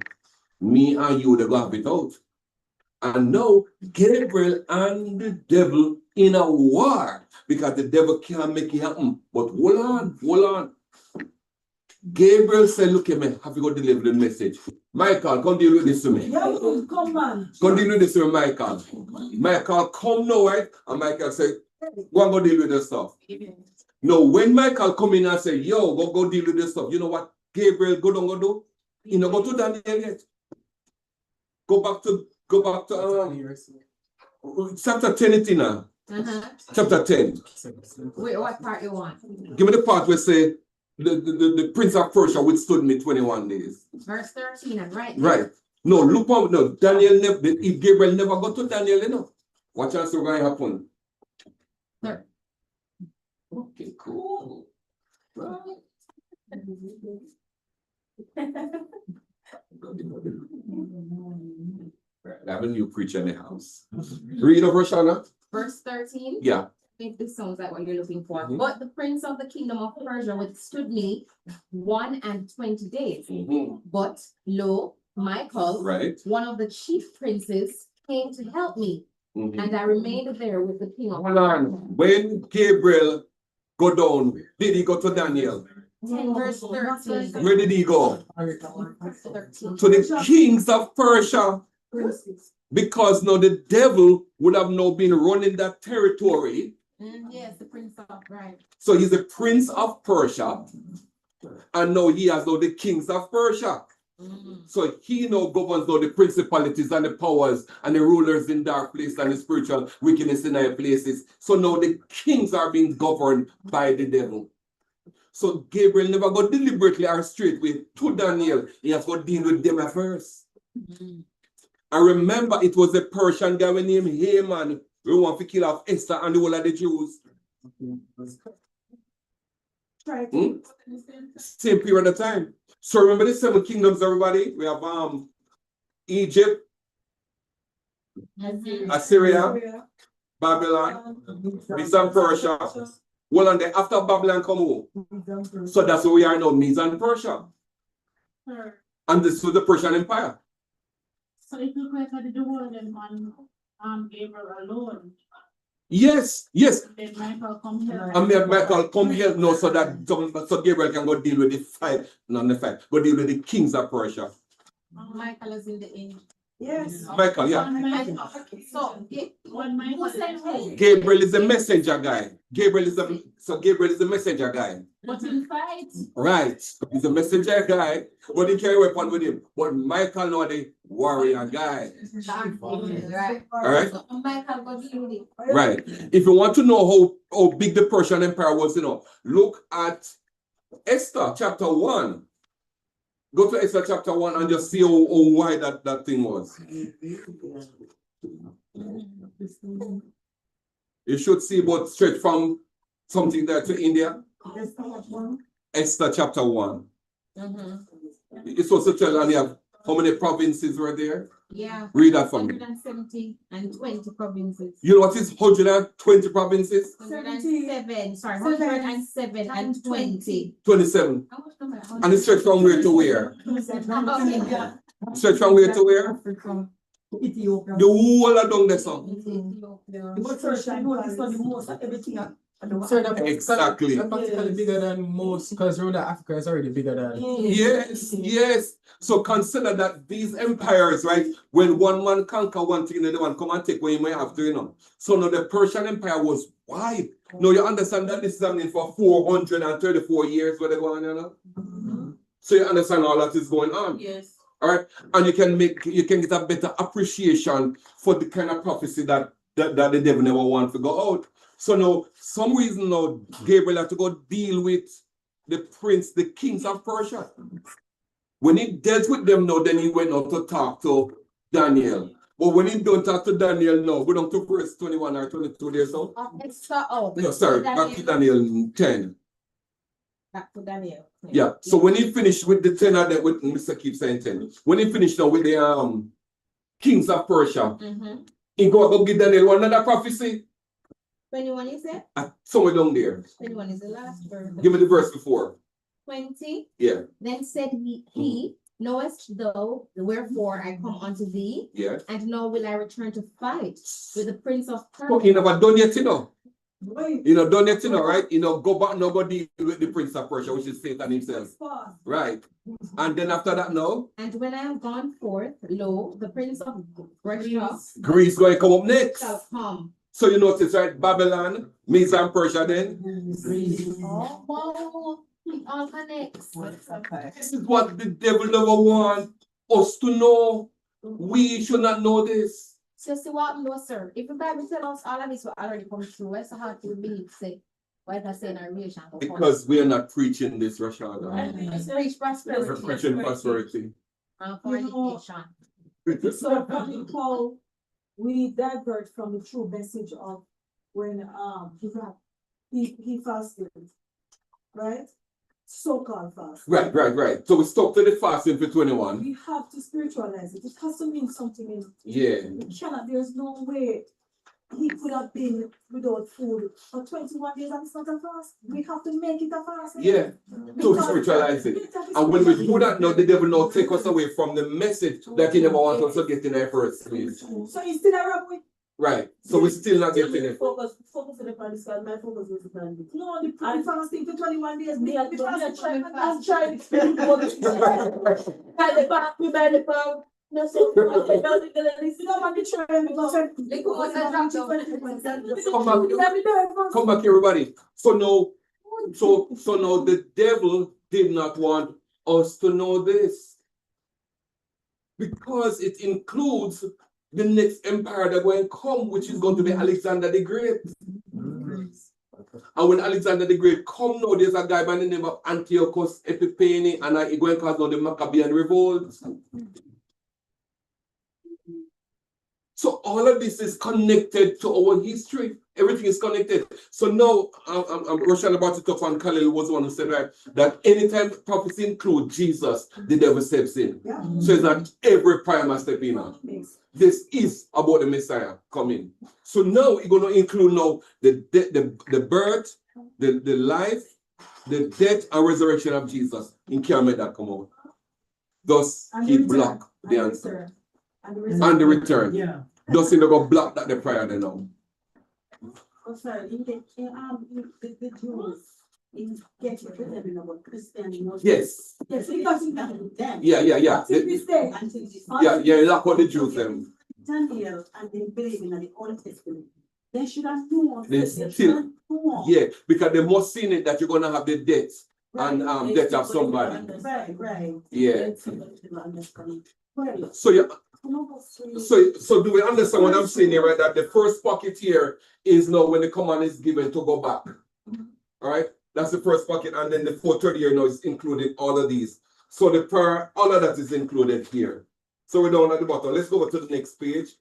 Me and you, they're going to have it out. And now Gabriel and the devil in a war because the devil can't make it happen. But hold on. Gabriel said, look at me, have you got to deliver the message? Michael, come deal with this to me. Yeah, come on. Come deal with this to me, Michael. Michael, come now, right? And Michael said, go and go deal with this stuff. No, when Michael come in and say, yo, go deal with this stuff, you know what Gabriel go down go do? You know, go to Daniel yet. Go back to chapter 10 it now. Chapter 10. Wait, what part you want? Give me the part where say the prince of Persia withstood me 21 days. Verse 13, I'm right. Right. No, look on, no, Daniel never, if Gabriel never got to Daniel, you know. Watch out, what's going to happen. Sir. Okay, cool. Right. I have a new preacher in the house. Read over, Shana. Verse 13. Yeah. If this sounds like what you're looking for. Mhm. But the prince of the kingdom of Persia withstood me 21 days. But lo, Michael, Right. one of the chief princes, came to help me, and I remained there with the king of Hold on. When Gabriel go down, did he go to Daniel? 10 verse 13. Where did he go? 13. To the kings of Persia. Because now the devil would have now been running that territory. Yes, the prince of, right. So he's the prince of Persia. And now he has now the kings of Persia. So he now governs now the principalities and the powers and the rulers in dark places and the spiritual wickedness in high places. So now the kings are being governed by the devil. So Gabriel never got deliberately or straightway to Daniel. He has got to deal with them at first. I remember it was a Persian guy named Haman who wanted to kill off Esther and the whole of the Jews. Same period of time. So remember the 7 kingdoms, everybody? We have Egypt, Assyria, Babylon, Medes and Persia. Well, and then after Babylon come home. So that's where we are now, Medes and Persia. And this was the Persian Empire. So it look like I did the whole them on Gabriel alone. Yes, yes. And then Michael come here. And Michael come here now so that so Gabriel can go deal with the fight, not the fight, go deal with the kings of Persia. Michael is in the end. Yes. Michael, yeah. So, Who sent who? Gabriel is the messenger guy. Gabriel is the messenger guy. But in fight. Right. He's a messenger guy, but he carry weapon with him. But Michael now the warrior guy. Right. All right. So Michael got beauty. Right. If you want to know how big the Persian Empire was, look at Esther chapter 1. Go to Esther chapter 1 and just see how wide that thing was. You should see about straight from something there to India. Esther chapter 1. It's also tell you how many provinces were there. Yeah. Read that for me. 170 and 20 provinces. You know what is 120 provinces? 107, sorry, 107 and 20. 27. And it's straight from where to where? Straight from where to where? Ethiopia. The whole of down there, son. Exactly. Practically bigger than most, because remember Africa is already bigger than. Yes, yes. So consider that these empires, right? When one man conquer one thing, the one come and take what you may have to, So now the Persian Empire was wide. Now you understand that this is happening for 434 years where they're going, So you understand all that is going on. Yes. All right. And you can get a better appreciation for the kind of prophecy that the devil never want to go out. So now, some reason now, Gabriel had to go deal with the kings of Persia. When he dealt with them now, then he went out to talk to Daniel. But when he don't talk to Daniel now, go down to verse 21 or 22 there, so. No, sorry, back to Daniel 10. Back to Daniel. Yeah. So when he finished with the 10 of them, with Mr. keep saying 10. When he finished now with the kings of Persia, he go give Daniel another prophecy. 21 is it? Somewhere down there. 21 is the last verse. Give me the verse before. 20. Yeah. Then said he, knowest thou wherefore I come unto thee? Yeah. And now will I return to fight with the prince of But Persia. you never done yet, done yet, right? Go back, nobody with the prince of Persia, which is Satan himself. Right. And then after that, no? And when I am gone forth, lo, the prince of Persia Greece going to come up next. shall come. So you notice, right? Babylon, Medes and Persia then. Oh, wow. It all connects. This is what the devil never want us to know. We should not know this. So see what no, sir. If the Bible tell us all of this will already come true, it's hard to believe, say, what I say in a relation. Because we are not preaching this, Rashada. Preach prosperity. We're preaching prosperity. And fornication. So how we divert from the true message of when he fasted, right? So-called fast. Right. So we stop to the fasting for 21. We have to spiritualize it. It has to mean something in Yeah. it cannot, there's no way he could have been without food for 21 days and it's not a fast. We have to make it a fast. Yeah. To spiritualize it. And when we do that now, the devil now take us away from the message that he never wants us to get in our first place. So you still a wrong with Right. So we're still not getting it. Focus on the plan, because my focus is the plan. No, the fasting for 21 days. Me, I'm fasting trying. for I'm trying to the back, we buy the pound. No, so You don't want to try because Come back, everybody. So now the devil did not want us to know this. Because it includes the next empire that will come, which is going to be Alexander the Great. And when Alexander the Great come now, there's a guy by the name of Antiochus Epiphanes, and he's going to cause now the Maccabean revolt. So all of this is connected to our history. Everything is connected. So now I'm rushing about it up, and Khalil was one who said, right, that anytime prophecy includes Jesus, the devil steps in. Yeah. So it's not every prayer must step in. This is about the Messiah coming. So now we're going to include now the birth, the life, the death and resurrection of Jesus. In can't make that come out. Thus he blocked the answer. And the return. Yeah. Thus he never block that the prayer they know. Oh, sorry, the Jews is getting rid about Christianity. Yes. Yes, because it's not with them. Yeah. Until this day. Until this Yeah, lock out the Jews them. Daniel and they believe in the Old Testament. They should have known. They still, yeah, because they must see it that you're gonna have the death and death of somebody. Right. Yeah. Right. So yeah. So do we understand what I'm saying here, right? That the first pocket here is now when the command is given to go back. All right, that's the first pocket, and then the 430 here now is including all of these. So the prayer, all of that is included here. So we're down at the bottom. Let's go over to the next page.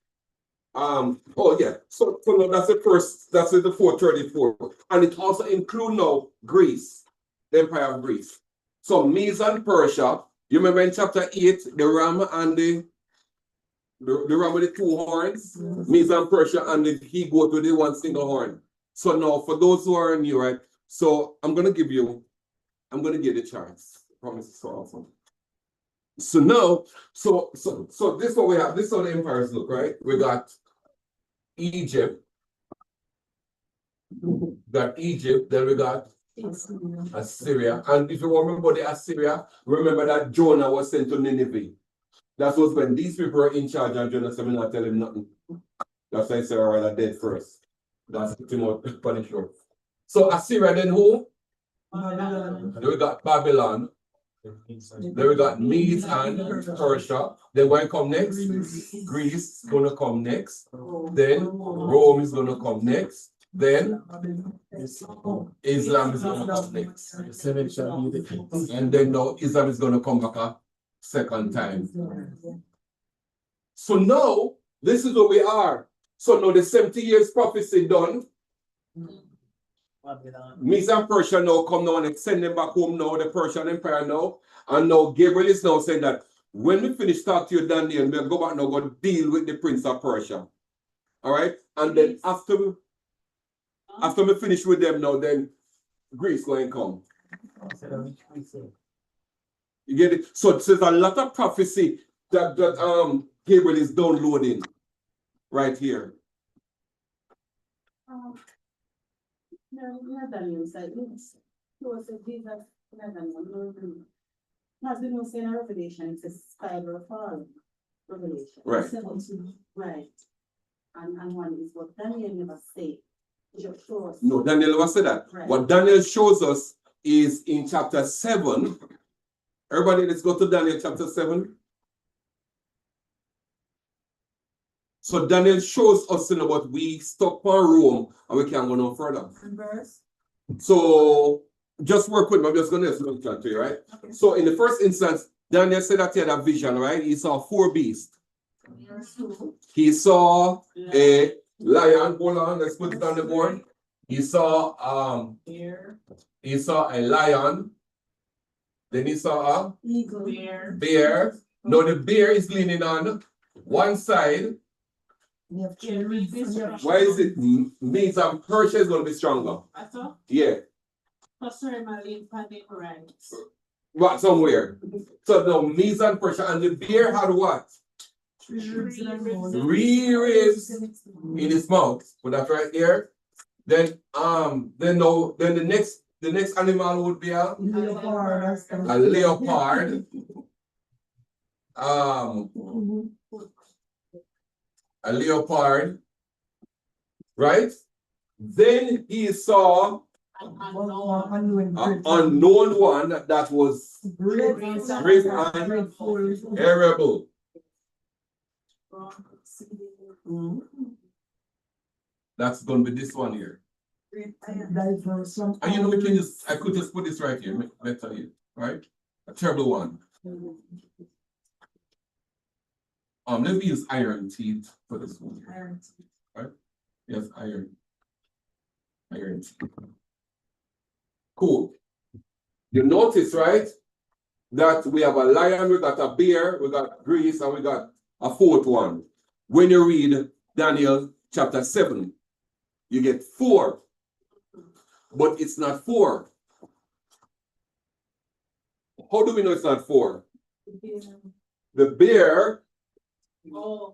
Oh yeah. So now that's the first. That's the 434, and it also includes now Greece, the Empire of Greece. So Medes and Persia. You remember in chapter 8, the ram and the ram with the two horns, Medes and Persia, and the he goat with the one single horn. So now, for those who are new, right? So I'm gonna give the charts. I promise it's so awesome. So now, so this is what we have. This is how the empires look, right? We got Egypt. Then we got Assyria. And if you remember the Assyria, remember that Jonah was sent to Nineveh. That was when these people were in charge, and Jonah said, "I'm not telling him nothing." That's why I said, "All right, I'm dead first." That's the most punishment. So Assyria, then who? Then we got Babylon. Then we got Medes and Persia. Then when come next? Greece is gonna come next. Then Rome is gonna come next. Then Islam is gonna come next. And then now Islam is gonna come back a second time. So now this is where we are. So now the 70 years prophecy done. Medes and Persia now come now and send them back home now, the Persian Empire now. And now Gabriel is now saying that when we finish talking to you, Daniel, we'll go back now, go deal with the Prince of Persia. All right? And then after we finish with them now, then Greece going to come. You get it? So there's a lot of prophecy that Gabriel is downloading right here. No, not Daniel said this. He was a Jesus, not Daniel. As we know, in Revelation, it's a scribe of all Revelation. Right. 17. Right. And one is what Daniel never said. Just show us. No, Daniel never said that. Right. What Daniel shows us is in chapter 7. Everybody, let's go to Daniel chapter 7. So Daniel shows us what we stop on Rome and we can't go no further. Verse. So just work with me. I'm just going to look at you, right? Okay. So in the first instance, Daniel said that he had a vision, right? He saw 4 beasts. He saw a lion. Hold on, let's put it on the board. He saw a lion. Then he saw a Eagle. bear. No, the bear is leaning on one side. Why is it Medes and Persia is going to be stronger? I thought, Yeah. sorry, my late pandemic, right? What somewhere? So now Medes and Persia, and the bear had what? Three ribs in his mouth. Put that right there. Then the next animal would be a leopard. A leopard, right? Then he saw an unknown one that was great and terrible. That's going to be this one here. And you know, we can just, I could just put this right here, let me tell you, right? A terrible one. Let me use iron teeth for this one. Iron teeth. Right? Yes, iron. Iron teeth. Cool. You notice, right, that we have a lion, we got a bear, we got Greece, and we got a fourth one. When you read Daniel chapter 7, you get 4, but it's not 4. How do we know it's not 4? The bear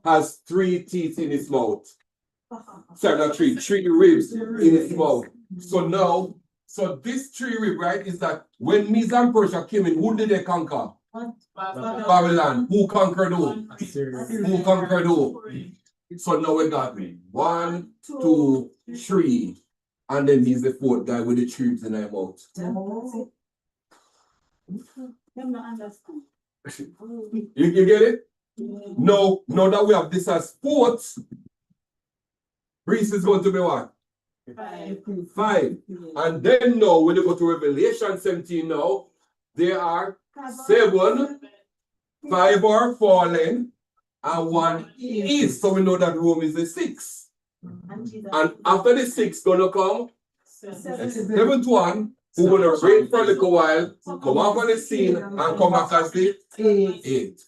has 3 teeth in his mouth. Sorry, not 3 ribs in his mouth. So now, so this 3 rib, right, is that when Medes and Persia came in, who did they conquer? Babylon. Who conquered who? Who conquered who? So now we got 1, 2, 3. And then he's the 4th guy with the 3 ribs in their mouth. You get it? No, now that we have this as 4th, Greece is going to be what? 5. And then now, when you go to Revelation 17 now, there are 7, 5 are fallen, and 1 is. So we know that Rome is the 6. And after the 6 gonna come, 7th one, who gonna reign for a little while, come up on the scene, and come back as the 8.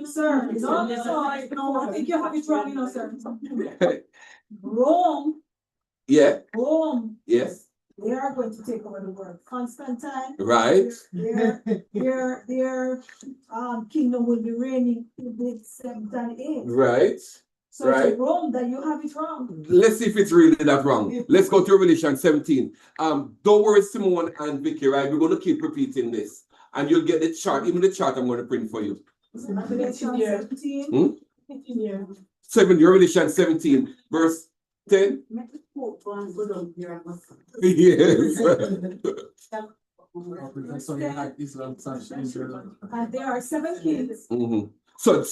Sir, no, I think you have it wrong, you know, sir. Rome. Yeah. Rome. Yes. They are going to take over the world. Constantine. Right. Their kingdom will be reigning in the 7th and 8th. Right. So it's Rome that you have it wrong. Let's see if it's really that wrong. Let's go to Revelation 17. Don't worry, Simone and Vicky, right? We're going to keep repeating this. And you'll get the chart, even the chart I'm going to print for you. Revelation 17. 7, Revelation 17, verse 10. Yes. And there are 7 kings. So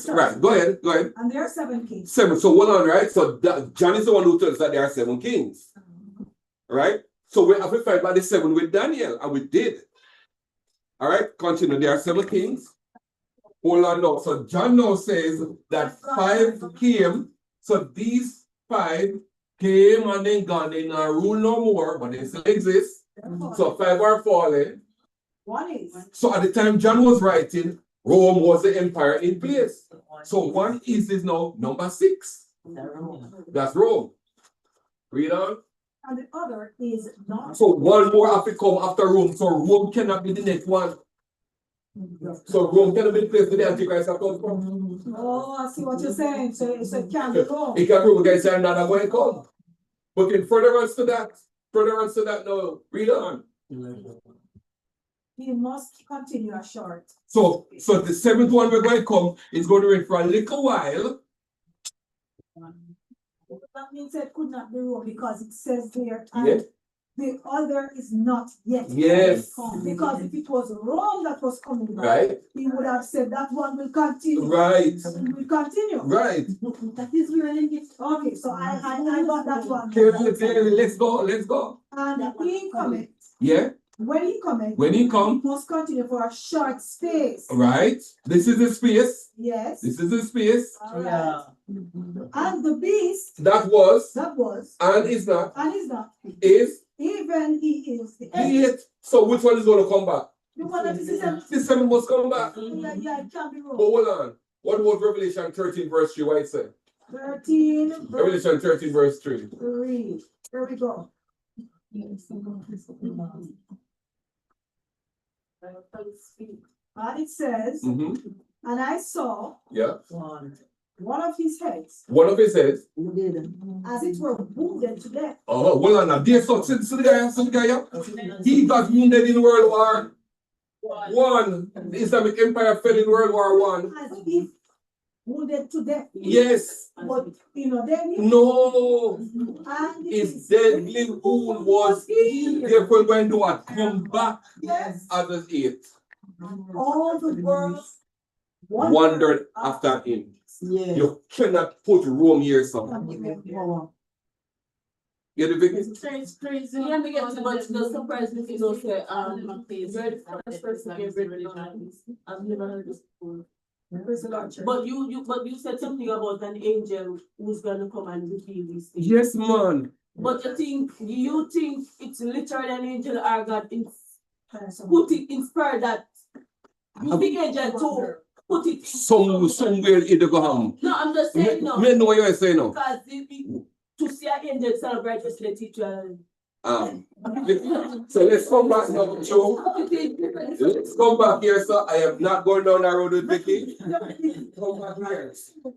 right, go ahead. And there are 7 kings. 7. So hold on, right? So John is the one who tells us that there are 7 kings. Right? So we have to fight by the 7 with Daniel, and we did. All right, continue. There are 7 kings. Hold on now. So John now says that 5 came. So these 5 came and then gone. They not rule no more, but they still exist. So 5 are fallen. 1 is. So at the time John was writing, Rome was the empire in place. So 1 is now number 6. That's Rome. Read on. And the other is not. So 1 more have to come after Rome. So Rome cannot be the next one. So Rome cannot be the place where the Antichrist have come from. Oh, I see what you're saying. So it can't be Rome. It can Rome guys say another going to come. But in furtherance to that, no, read on. He must continue a short. So the 7th one we're going to come is going to reign for a little while. That means it could not be Rome because it says there, and the other is not yet. Yes. Because if it was Rome that was coming back, Right. he would have said that one will continue. Right. It will continue. Right. That is really okay. So I got that one. Clearly, let's go. And he cometh. Yeah. When he cometh, He must continue for a short space. Right. This is the space. Yes. This is the space. Right. And the beast That was and is not is even he is the 8th. So which one is going to come back? The one that is the 7th. The 7th must come back. Yeah, it can't be wrong. But hold on. What was Revelation 13 verse 3? What it say? 13. Revelation 13 verse 3. Here we go. And it says, Mm-hmm. and I saw Yeah. one of his heads, One of his heads. as it were wounded to death. Oh, well, on now. There's some, see the guy, yeah? He got wounded in World War One. The Islamic Empire fell in World War One. As if wounded to death. Yes. But, then No. and His deadly wound was therefore when do what? Come back yes, as an eight. all the world Wandered after him. Yeah. You cannot put Rome here, son. You the biggest? It's crazy. Yeah, we get too much. The surprise me is also where the first person gave religion. I've never heard this before. But you said something about an angel who's gonna come and reveal these things. Yes, man. But you think it's literally an angel or God put it inspired that you think angel to put it Somewhere in the go. No, I'm just saying no. Me know what you're saying now. Because to see an angel celebrate just the teacher. So let's come back now, Joe. Let's come back here, sir. I am not going down that road with Vicky. Come back here.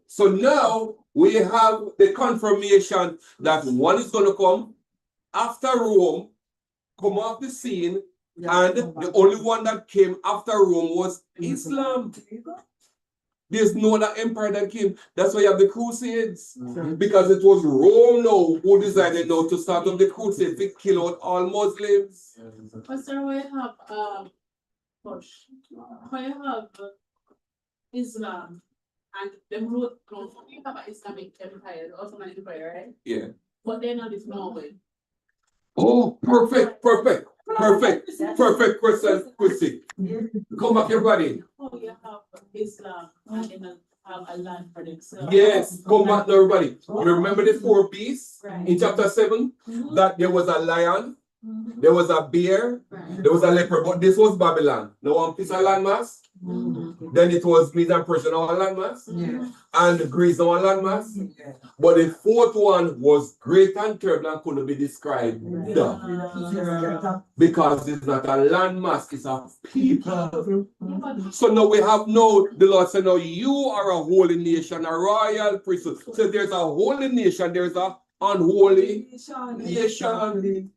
So now we have the confirmation that one is going to come after Rome, come off the scene, and the only one that came after Rome was Islam. There's no other empire that came. That's why you have the Crusades. Because it was Rome now who decided now to start up the Crusades to kill out all Muslims. Pastor, we have Islam and the root we have an Islamic empire, the Ottoman Empire, right? Yeah. But they're not this Norway. Oh, perfect question, Chrissy. Come back, everybody. Oh, you have Islam and then have a land for themselves. Yes, come back now, everybody. Remember the four beasts in chapter 7? That there was a lion, there was a bear, there was a leopard, but this was Babylon. No one piece of landmass. Then it was Medes and Persia, no one landmass. And Greece, no one landmass. But the fourth one was great and terrible and couldn't be described. Because it's not a landmass, it's a people. So now we have the Lord said, now you are a holy nation, a royal priesthood. So there's a holy nation, there's a unholy nation.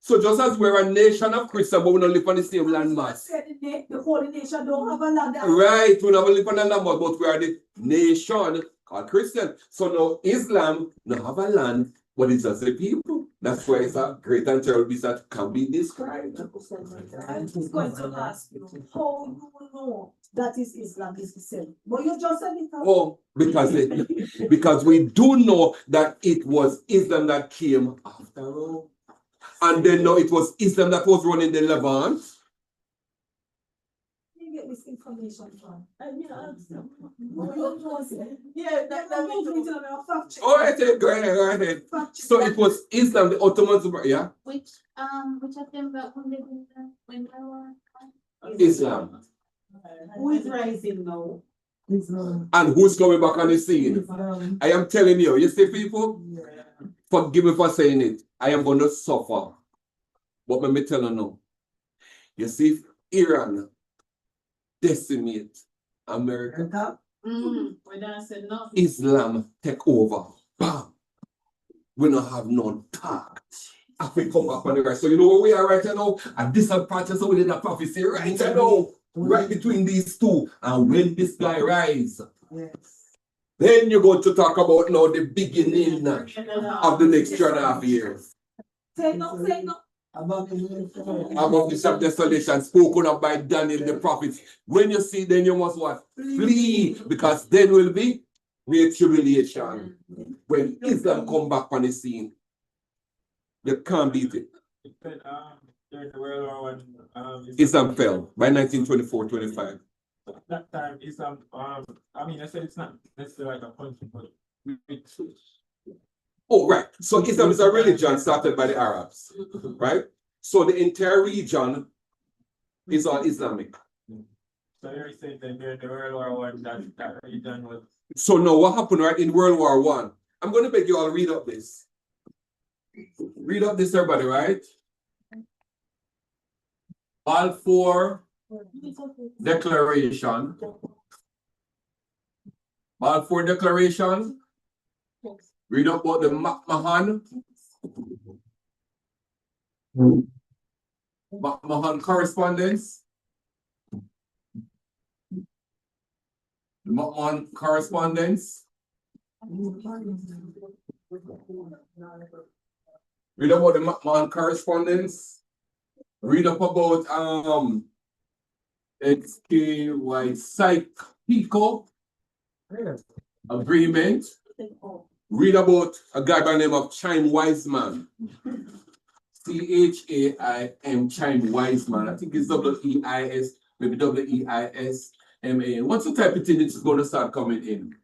So just as we're a nation of Christians, but we don't live on the same landmass. The holy nation don't have a land. Right, we don't live on the landmass, but we are the nation called Christian. So now Islam don't have a land, but it's just a people. That's why it's a great and terrible beast that can be described. I'm just going to ask you, how you know that is Islam is the same? But you just said it. Oh, because we do know that it was Islam that came after all. And then now it was Islam that was running the Levant. You get this information from? All right, go ahead. So it was Islam, the Ottomans, yeah? Which of them got wounded when they were? Islam. Who is rising now? And who's coming back on the scene? I am telling you see people? Forgive me for saying it. I am going to suffer. But let me tell you now. You see, Iran decimate America. Islam take over. Bam. We don't have no talk. If we come back on the right. So you know where we are right now? And this is part of so we did a prophecy right now. Right between these two. And when this guy rise, then you're going to talk about now the beginning of the next 2.5 years. Say no. About the desolation spoken of by Daniel the prophet. When you see, then you must what? Flee, because then will be great tribulation. When Islam come back on the scene, you can't beat it. During the World War I, Islam fell by 1924-25. That time Islam, I said it's not necessarily like a country, but oh, right. So Islam is a religion started by the Arabs, right? So the entire region is all Islamic. So you're saying that during the World War I, that region was. So now what happened right in World War I? I'm going to beg you all read up this. Read up this, everybody, right? All 4 Declaration. Balfour Declaration. Read about the McMahon. McMahon correspondence. The McMahon correspondence. Read about the McMahon correspondence. Read up about XKY Psychico agreement. Read about a guy by the name of Chaim Wiseman. CHAIM, Chaim Wiseman. I think it's WEIS, maybe WEISMAN. Once you type it in, it's going to start coming in.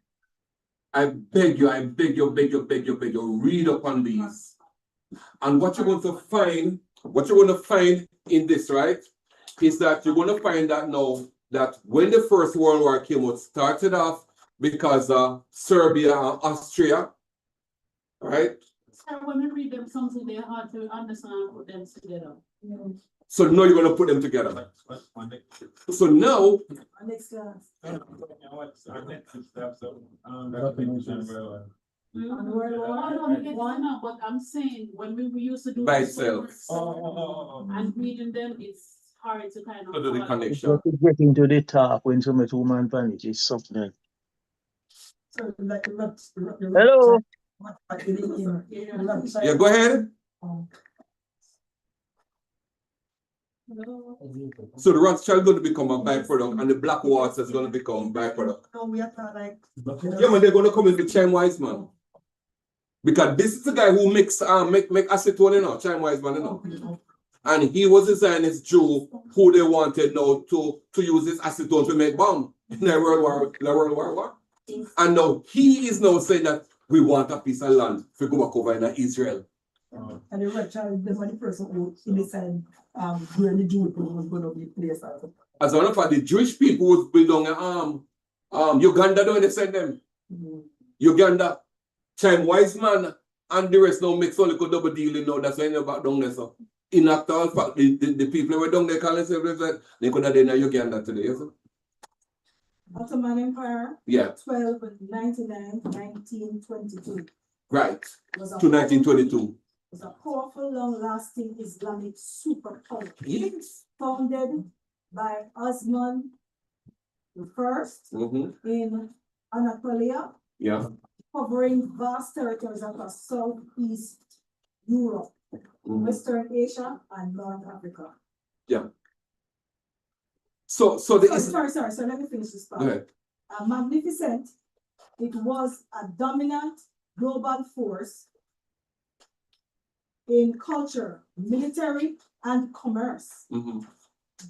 I beg you, read up on these. And what you're going to find in this, right, is that you're going to find that now that when the First World War came out, started off because Serbia and Austria, right? So when we read them something, they're hard to understand and put them together. So now you're going to put them together. So now, Next class. But I'm saying when we used to do by this itself, and reading them, it's hard to kind of to do the follow. connection. Get into the talk when somebody woman panic is something. Hello. Yeah, go ahead. So the Rothschild is going to become a byproduct, and the black water is going to become byproduct. No, we are not like. Yeah, man, they're going to come in with Chaim Wiseman. Because this is the guy who makes make acetone, you know, Chaim Wiseman, you know. And he was the Zionist Jew who they wanted now to use this acetone to make bomb in the World War I. And now he is now saying that we want a piece of land to go back over in Israel. And the Rothschild, the one person who decided where the Jewish people was going to be placed out. As one of the Jewish people was built on Uganda, don't they send them? Uganda, Chaim Wiseman and the rest now makes only good double dealing now. That's why they're back down there. So in actual fact, the people who were down there calling themselves that they could have been in Uganda today. Yes, sir? Ottoman Empire, Yeah. 1299 1922. Right. Was To 1922. Was a powerful, long-lasting Islamic superpower. Yes. Founded by Osman I in Anatolia, Yeah. covering vast territories across Southeast Europe, Western Asia, and North Africa. Yeah. So the sorry, let me finish this part. Go ahead. Magnificent, it was a dominant global force in culture, military, and commerce,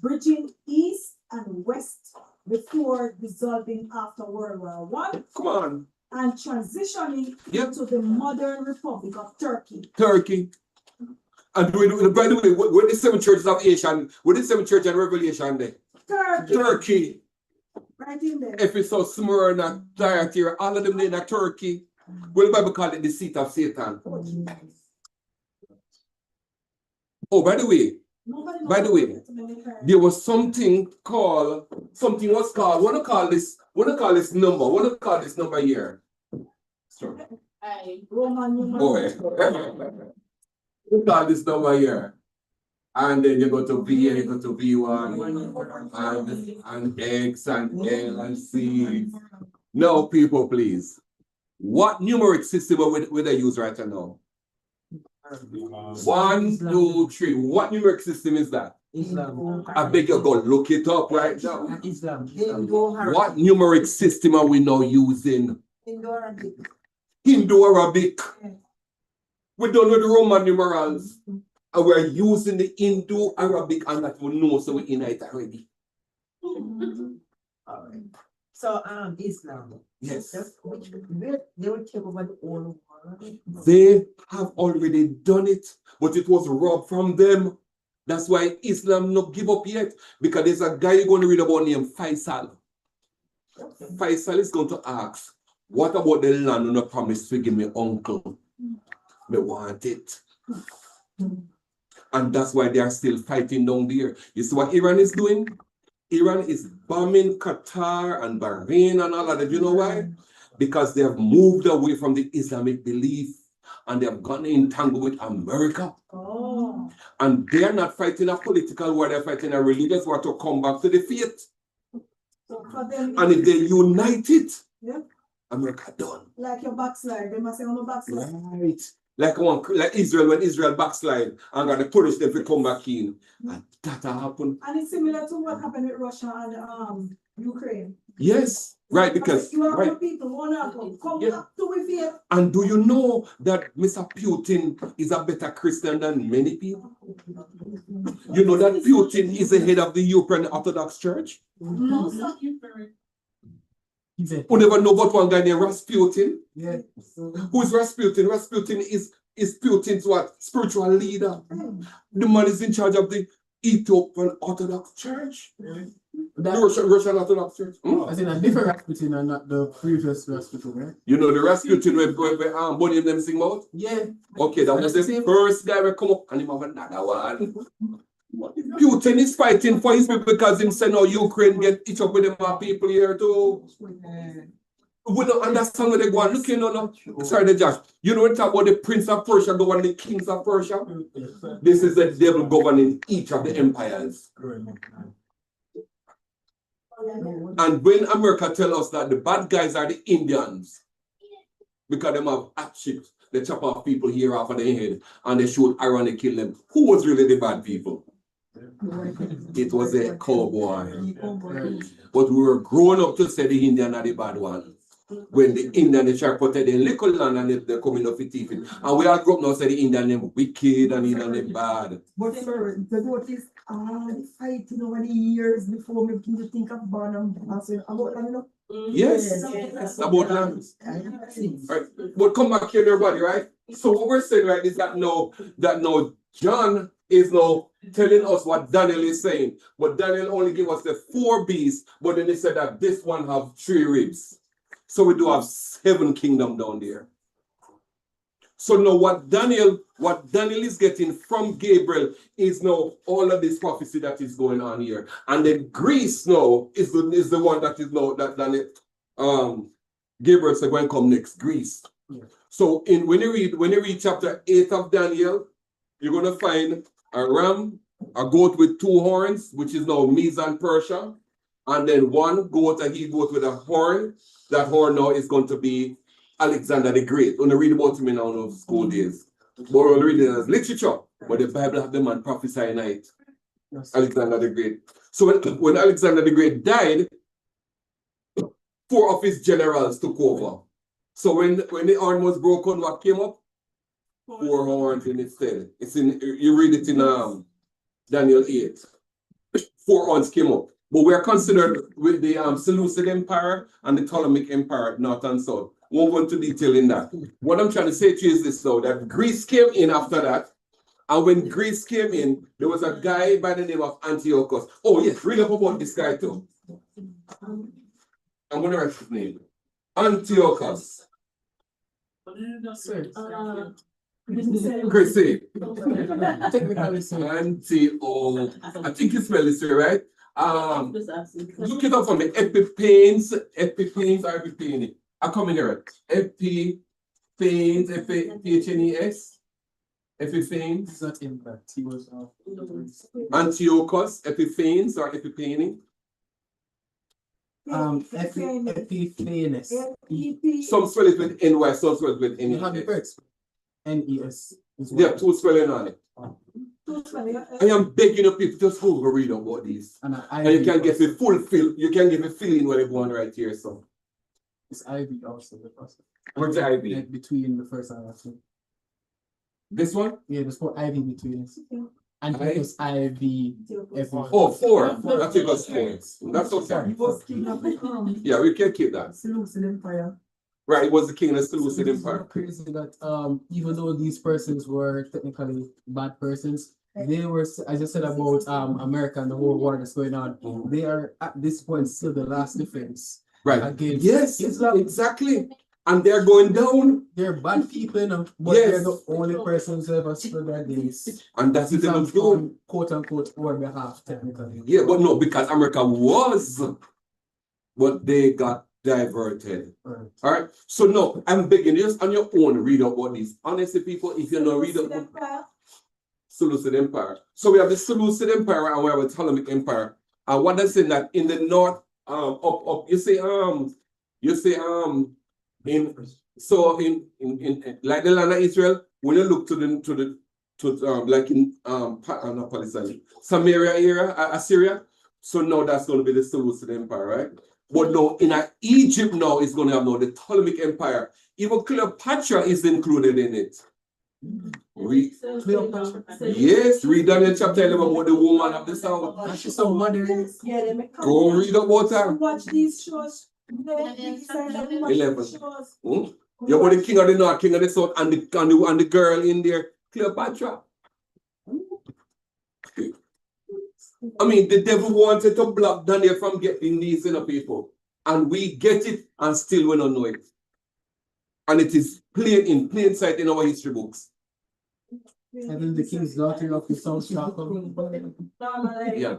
bridging east and west before dissolving after World War I. Come on. And transitioning into the modern Republic of Turkey. Turkey. And by the way, where the seven churches of Asia, where the seven churches and Revelation there? Turkey. Right in there. Ephesus, Smyrna, Thyatira, all of them in Turkey. Well, the Bible called it the seat of Satan. Oh, by the way, there was something was called, want to call this number here. Sorry. Roman numeral. We call this number here. And then you go to V and you go to V1 and X and L and C. Now, people, please. What numeric system will they use right now? 1, 2, 3. What numeric system is that? Islam. I beg you, go look it up right now. Islam. What numeric system are we now using? Indo-Arabic. Indo-Arabic. We're done with the Roman numerals. And we're using the Indo-Arabic, and that we know, so we're in it already. Alright. So Islam. Yes. They will take over the whole world. They have already done it, but it was robbed from them. That's why Islam not give up yet. Because there's a guy you're going to read about named Faisal. Faisal is going to ask, what about the land you not promised to give me uncle? Me want it. And that's why they are still fighting down there. You see what Iran is doing? Iran is bombing Qatar and Bahrain and all of that. You know why? Because they have moved away from the Islamic belief and they have gotten entangled with America. Oh. And they're not fighting a political war, they're fighting a religious war to come back to the faith. So for them, And if they unite it, yeah, America done. like your backslide, they must say, I'm a backslide. Right. Like Israel, when Israel backslide and got to punish them to come back in. And that happened. And it's similar to what happened with Russia and Ukraine. Yes. Right, because you have right. people wanna come back to with faith. And do you know that Mr. Putin is a better Christian than many people? You know that Putin is the head of the Ukraine Orthodox Church? No, sir. Who never know about one guy named Rasputin? Yeah. Who is Rasputin? Rasputin is Putin's what? Spiritual leader. The man is in charge of the Ethiopian Orthodox Church. The Russian Orthodox Church. I think a different Rasputin and not the previous Rasputin, right? You know the Rasputin where Bonnie and them sing about? Yeah. Okay, that was the first guy who come up and him have another one. Putin is fighting for his people because him say no Ukraine get each up with them people here too. We don't understand where they go and look, you know, no. Sorry, the Josh. You know, we talk about the Prince of Persia governing the kings of Persia. This is the devil governing each of the empires. And when America tell us that the bad guys are the Indians, because them have axe ships, they chop off people here off of their head and they shoot arrow and they kill them. Who was really the bad people? It was a cowboy. But we were growing up to say the Indian are the bad one. When the Indian they try to protect their little land and they come in off the teeth. And we all grew up now say the Indian them wicked and Indian them bad. But sir, the notice fighting over the years before me begin to think of Barnum about that, you know? Yes, about land. Right. But come back here, everybody, right? So what we're saying, right, is that now John is now telling us what Daniel is saying. But Daniel only gave us the 4 beasts, but then he said that this one have 3 ribs. So we do have 7 kingdoms down there. So now what Daniel is getting from Gabriel is now all of this prophecy that is going on here. And then Greece now is the one that is now that Daniel, Gabriel said when come next, Greece. Yeah. So when you read chapter 8 of Daniel, you're gonna find a ram, a goat with 2 horns, which is now Medes and Persia, and then 1 goat, a he-goat with a horn. That horn now is going to be Alexander the Great. When I read about him in our school days. But we're reading it as literature. But the Bible have the man prophesying it. Yes. Alexander the Great. So when Alexander the Great died, 4 of his generals took over. So when the horn was broken, what came up? 4 horns in its stead. It's in you read it in Daniel 8. 4 horns came up. But we are considered with the Seleucid Empire and the Ptolemaic Empire, north and south. Won't go into detail in that. What I'm trying to say to you is this, though, that Greece came in after that. And when Greece came in, there was a guy by the name of Antiochus. Oh, yes, read up about this guy, too. I'm going to write his name. Antiochus. Chrissy. Antiochus. I think you spell this right. Look it up for me. Epiphanes or Epiphany. I come in here. Epiphanes, Epiphanes. Epiphanes. It's not in that. He was Antiochus, Epiphanes or Epiphany. Epiphanes. Some spell it with NY, some spell it with NES. You have the first. NES. Yeah, 2 spelling on it. I am begging you people just go read about these. And you can get a full feel, you can get a feeling when you go on right here. So it's Ivy also the first. What's the Ivy? Like between the first and last one. This one? Yeah, there's 4 Ivy between it. And it was Ivy. Oh, 4. That's it was 4. That's okay. Yeah, we can keep that. Seleucid Empire. Right, it was the king of the Seleucid Empire. Crazy that even though these persons were technically bad persons, they were, as I said about America and the whole war that's going on, they are at this point still the last defense. Right. Against yes, Islam, exactly. and they're going down. They're bad people, you know, but Yes. they're the only persons who ever spread against. And that's the devil's doing. Quote unquote, our behalf, technically. Yeah, but no, because America was, but they got diverted. Right. All right. So no, I'm begging you, just on your own, read up what these. Honestly, people, if you don't read up Seleucid Empire. So we have the Seleucid Empire and we have the Ptolemaic Empire. And what they're saying that in the north, up, in like the land of Israel, when you look like in not Palestine, Samaria area, Assyria. So now that's going to be the Seleucid Empire, right? But now in Egypt now is going to have now the Ptolemaic Empire. Even Cleopatra is included in it. Read Daniel chapter 11 about the woman of the south. She's so modern. Go read about her. Watch these shows. 11. You about the king of the north, king of the south, and the girl in there, Cleopatra. I mean, the devil wanted to block Daniel from getting these people. And we get it and still we don't know it. And it is in plain sight in our history books. And then the king's daughter of the south Stockholm. Yeah.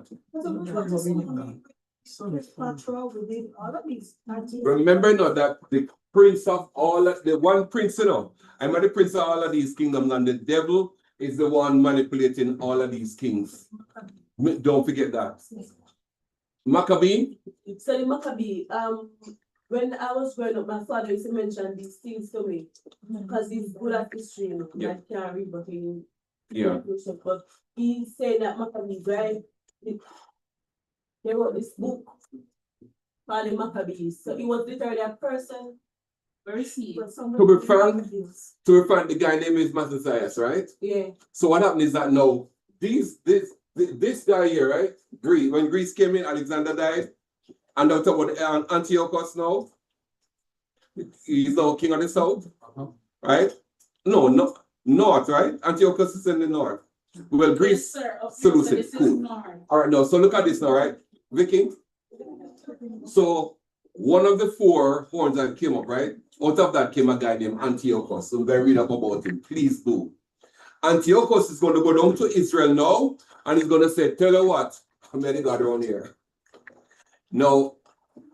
Remember Remember now that the prince of the one prince, I'm the prince of all of these kingdoms, and the devil is the one manipulating all of these kings. Don't forget that. Maccabee? So the Maccabee, when I was growing up, my father used to mention these things to me because he's good at history, you know. Yeah. I can't read, but he but he said that Maccabee, right? They wrote this book called the Maccabees. So he was literally a person. To be frank, the guy name is Mattathias, right? Yeah. So what happened is that now, this guy here, right? When Greece came in, Alexander died. And they'll talk about Antiochus now. He's now king of the south. Right? No, north, right? Antiochus is in the north. Well, Greece, Seleucid. Cool. All right, now, so look at this now, right? Viking. So one of the four horns that came up, right? Out of that came a guy named Antiochus. So very read up about him. Please do. Antiochus is going to go down to Israel now, and he's going to say, tell you what, I'm ready to go around here. Now,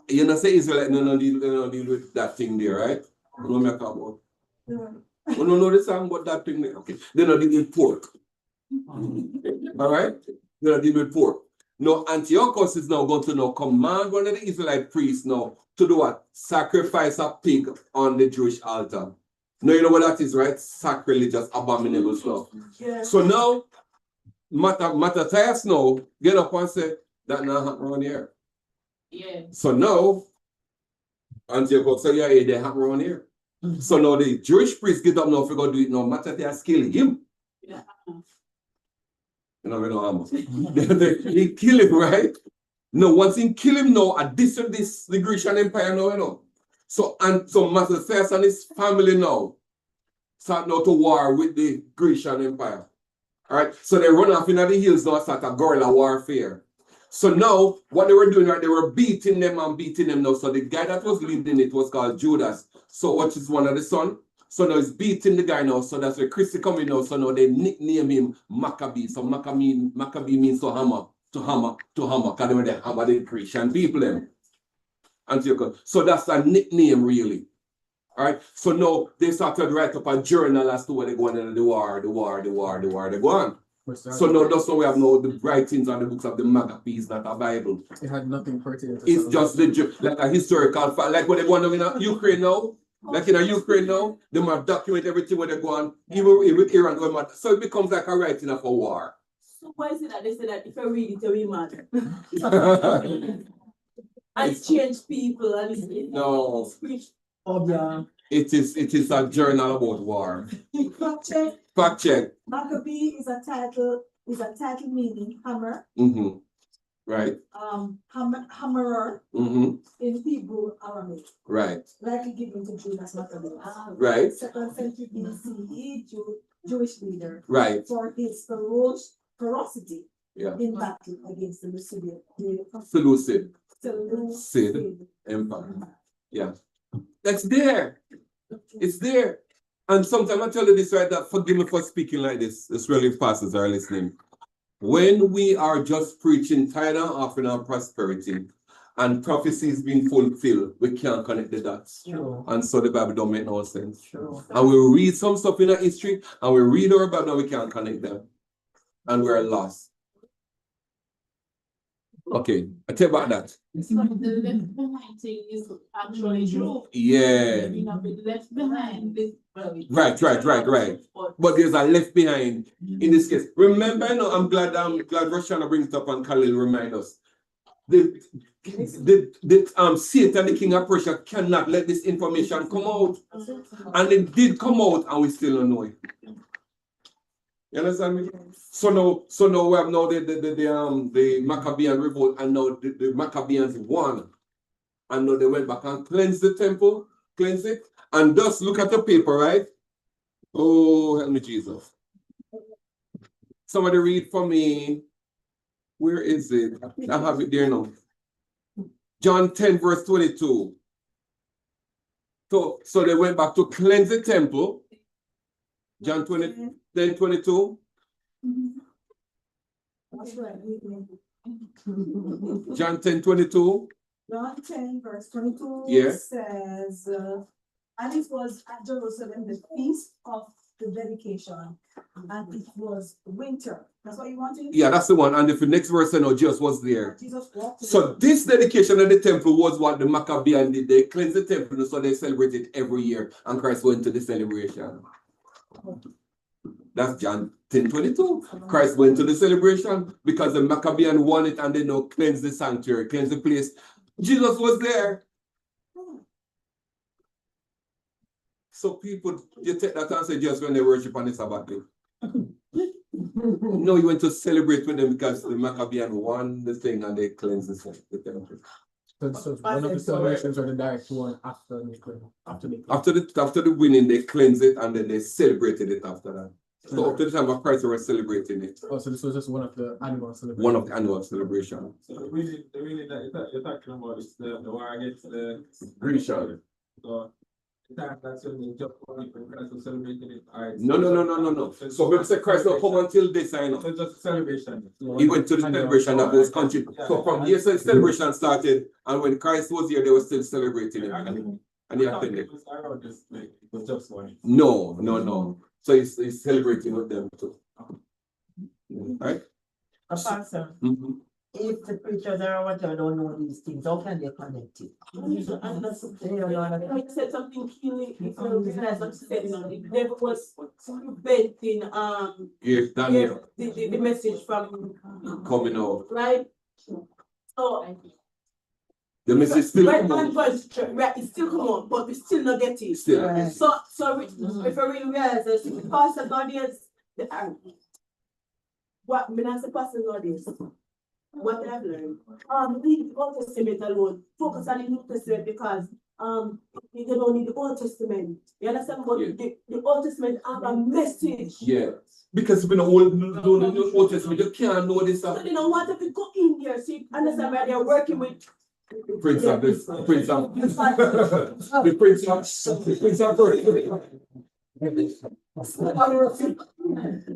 you know, say Israel, no deal with that thing there, right? You know what I'm talking about? You don't know the song about that thing there? Okay. They don't deal with pork. All right? They don't deal with pork. Now, Antiochus is now going to now command one of the Israelite priests now to do what? Sacrifice a pig on the Jewish altar. Now, you know what that is, right? Sacrilegious, abominable stuff. Yeah. So now, Mattathias now get up and say, that not happen around here. Yeah. So now, Antiochus say, yeah, they happen around here. So now the Jewish priest get up now if we go do it now. Mattathias kill him. Yeah. You know, we don't have he kill him, right? No, once he kill him now, the Grecian Empire now, you know. So Mattathias and his family now start now to war with the Grecian Empire. All right, so they run off in the hills now, start a guerrilla warfare. So now, what they were doing, right, they were beating them now. So the guy that was leading it was called Judas. So which is one of the son. So now he's beating the guy now. So that's where Christy coming now. So now they nickname him Maccabee. So Maccabee means to hammer. Because they were the hammer the Christian people them. Antiochus. So that's a nickname really. All right. So now they started to write up a journal as to where they're going into the war, they go on. So now that's why we have now the writings on the books of the Maccabees, not a Bible. It had nothing pertinent. It's just like a historical fact, like what they're going on in Ukraine now. Like in Ukraine now, they might document everything where they go on, even with Iran going mad. So it becomes like a writing of a war. So why is it that they say that if I read it, you'll be mad? And it's changed people and it's No. Oh, yeah. It is a journal about war. Fact check. Maccabee is a title meaning hammer. Mm-hmm. Right. Hammerer in Hebrew Aramaic. Right. Likely given to Judas Maccabee. Right. 2nd century BCE, Jewish leader. Right. For his ferocity in battle against the Seleucid Empire. Yeah. That's there. It's there. And sometimes I tell you this, right, that forgive me for speaking like this, especially pastors are listening. When we are just preaching tithe and offering our prosperity and prophecies being fulfilled, we can't connect the dots. Sure. And so the Bible don't make no sense. Sure. And we read some stuff in our history and we read our Bible and we can't connect them. And we're lost. Okay, I tell you about that. So the left behind thing is actually true. Yeah. You know, the left behind this. Right. But there's a left behind in this case. Remember, I'm glad Roshana brings it up and Khalil remind us. Satan, the king of Persia, cannot let this information come out. And it did come out and we still don't know it. You understand me? So now we have now the Maccabean revolt, and now the Maccabeans won. And now they went back and cleansed the temple, cleansed it, and thus look at the paper, right? Oh, help me, Jesus. Somebody read for me. Where is it? I have it there now. John 10, verse 22. So they went back to cleanse the temple. John 10, 22. That's right. John 10, 22. John 10, verse 22 Yeah. says, and it was at Jerusalem, the feast of the dedication, and it was winter. That's what you wanted? Yeah, that's the one. And the next verse, Jesus was there. Jesus walked to So this dedication of the temple was what the Maccabean did. They cleansed the temple, so they celebrate it every year. And Christ went to the celebration. That's John 10:22. Christ went to the celebration because the Maccabean won it and they now cleanse the sanctuary, cleanse the place. Jesus was there. So people, you take that and say just when they worship on the Sabbath day. No, you went to celebrate with them because the Maccabean won the thing and they cleansed the temple. So one of the celebrations are the direct one after the winning, they cleansed it and then they celebrated it after that. So up to the time of Christ, they were celebrating it. Oh, so this was just one of the annual celebrations. One of the annual celebrations. So the winning that you're talking about is the war against the Grecian. So that's when they jump on it when Christ was celebrating it. No. So when we say Christ don't come until this, I know. So just a celebration. He went to the celebration that was country. So from here, so the celebration started, and when Christ was here, they were still celebrating it. And he attended. It was just one. No. So he's celebrating with them too. Right? Pastor, Mm-hmm. if the preachers or whatever don't know these things, how can they connect it? I said something killing. If you realize what she said, the devil was preventing Yes, Daniel. the message from Coming out. right. So The message still when come man out. goes to church, right, it still come out, but we still not get it. Still. Right. So if I really realize this, Pastor God is what when I say Pastor God is. What I've learned, leave the Old Testament alone. Focus on the New Testament because you don't need the Old Testament. You understand? But the Old Testament have a message. Yeah. Because when the Old Testament, you can't know this stuff. So they don't want to go in there. So you understand where they're working with. Prince of They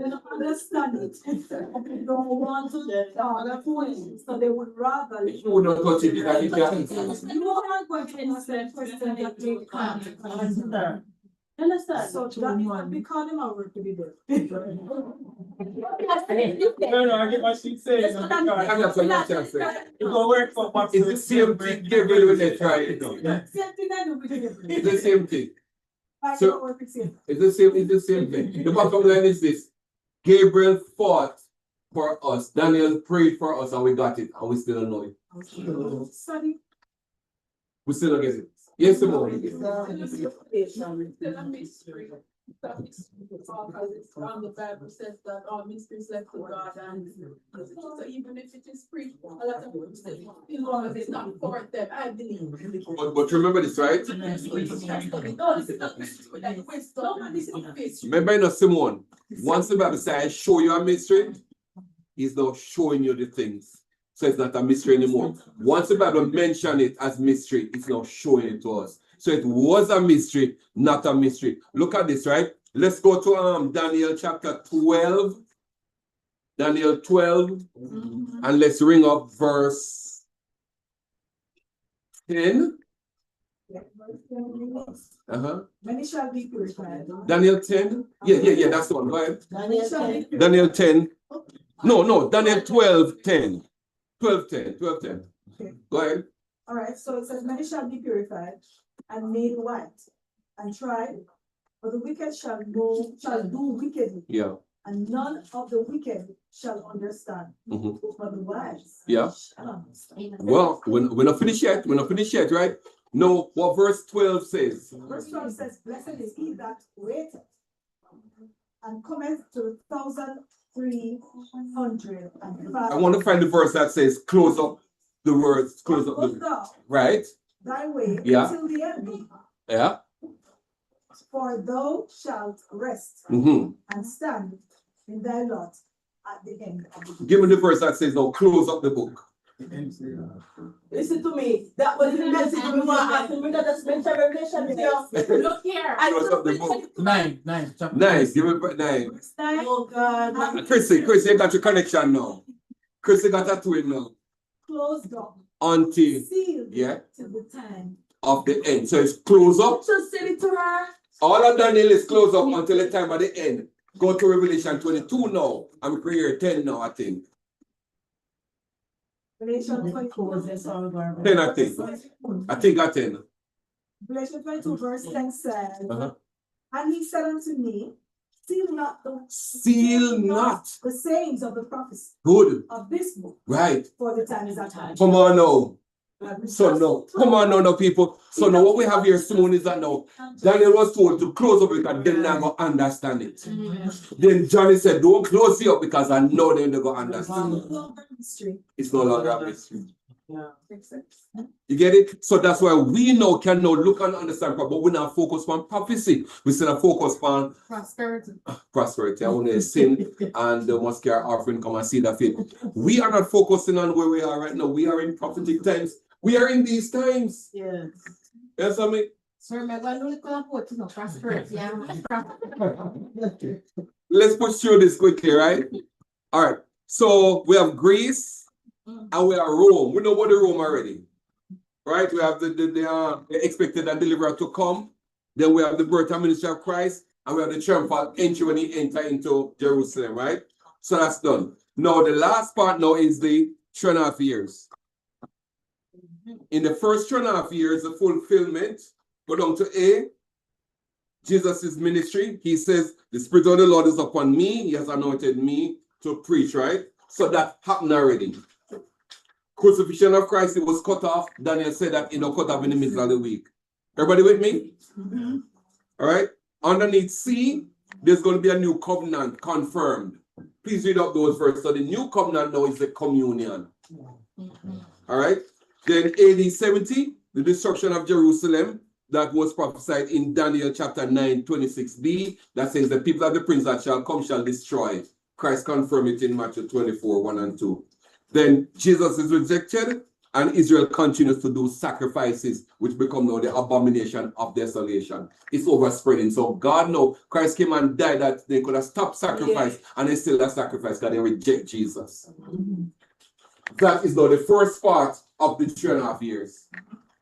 don't understand it. They don't want to the point. So they would rather. You would not touch it because you can't. You are not going to understand person that they can't. Understand? So that we call them our work to be there. No, I get what she's saying. It's gonna work for Pastor. It's the same thing Gabriel when they try it. Same thing I do with you. It's the same thing. I So- don't work with you. It's the same thing. The bottom line is this. Gabriel fought for us. Daniel prayed for us and we got it. And we still don't know it. Sorry. We still don't get it. Yes, Simone. Still a mystery. Because it's on the Bible says that all mysteries left to God, and so even if it is preached, a lot of people still long as it's not for them, I believe. But remember this, right? No, this is not mystery, like wisdom, and this is not mystery. Remember, you know, Simone, once the Bible says, I show you a mystery, he's now showing you the things. So it's not a mystery anymore. Once the Bible mentions it as mystery, it's now showing it to us. So it was a mystery, not a mystery. Look at this, right? Let's go to Daniel chapter 12. Daniel 12. And let's ring up verse 10. Many shall be purified. Daniel 10. Yeah, that's the one. Go ahead. Many shall be purified. Daniel 10. No, Daniel 12, 10. 12, 10. Okay. Go ahead. All right, so it says, many shall be purified and made white and tried, but the wicked shall do wickedly. Yeah. And none of the wicked shall understand. But the wise shall understand. Well, we're not finished yet. Right? No, what verse 12 says? Verse 12 says, blessed is he that waiteth and cometh to 1,300. I want to find the verse that says, close up the words, close up the right. Thy way until the end. Yeah. For thou shalt rest Mm-hmm. and stand in thy lot at the end of the book. Give me the verse that says, now close up the book. Listen to me. That was the message we want after me that just mentioned Revelation. Look here. Close up the book. 9. Nice. Give me 9. Oh God. Chrissy, you got your connection now. Chrissy got a twin now. Closed up. Until Sealed. Yeah. Till the time. Of the end. So it's close up. Just send it to her. All of Daniel is close up until the time of the end. Go to Revelation 22 now. I'm here 10 now, I think. Revelation 22. 10, I think. I think I 10. Revelation 22 verse 10 says, and he said unto me, seal not the sayings of the prophets of this book. Right. For the time is at hand. Come on now. So no, come on now, people. So now what we have here soon is that now Daniel was told to close up because they're not going to understand it. Then Johnny said, don't close it up because I know they're not going to understand it. It's no longer a mystery. You get it? So that's why we now can now look and understand, but we're not focused on prophecy. We still are focused on prosperity. I want to sin and the must carry offering, come and see that faith. We are not focusing on where we are right now. We are in prophetic times. We are in these times. Yes. Yes, I mean. So remember, prosperity. Let's push through this quickly, right? All right. So we have Greece and we have Rome. We know about the Rome already. Right? We have the expected and deliverer to come. Then we have the birth and ministry of Christ. And we have the triumphal entry when he enter into Jerusalem, right? So that's done. Now the last part now is the 3.5 years. In the first 3.5 years, the fulfillment, go down to A, Jesus' ministry. He says, the Spirit of the Lord is upon me. He has anointed me to preach, right? So that happened already. Crucifixion of Christ, it was cut off. Daniel said that it was cut off in the middle of the week. Everybody with me? All right. Underneath C, there's going to be a new covenant confirmed. Please read up those verses. So the new covenant now is the communion. All right. Then AD 70, the destruction of Jerusalem, that was prophesied in Daniel chapter 9, 26b, that says the people of the prince that shall come shall destroy. Christ confirmed it in Matthew 24, 1 and 2. Then Jesus is rejected, and Israel continues to do sacrifices, which become now the abomination of desolation. It's overspreading. So God knows Christ came and died that they could have stopped sacrifice, and they still have sacrifice because they reject Jesus. That is now the first part of the 3.5 years.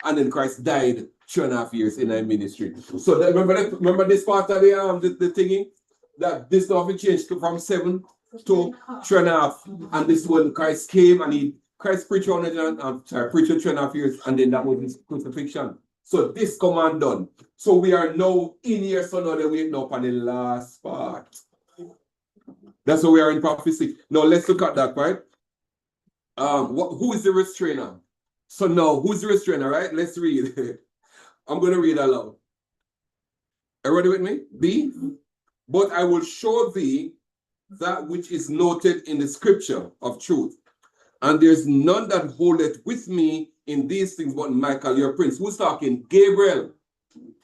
And then Christ died 3.5 years in our ministry. So that, remember this part of the thingy? That this now changed from 7 to 3.5. And this when Christ came and Christ preached on it preached 3.5 years, and then that was his crucifixion. So this command done. So we are now in here, so now they're waiting up on the last part. That's what we are in prophecy. Now let's look at that, right? Who is the restrainer? So now, who's the restrainer, right? Let's read. I'm going to read aloud. Everybody with me? B. But I will show thee that which is noted in the scripture of truth. And there's none that holdeth with me in these things but Michael, your prince. Who's talking? Gabriel.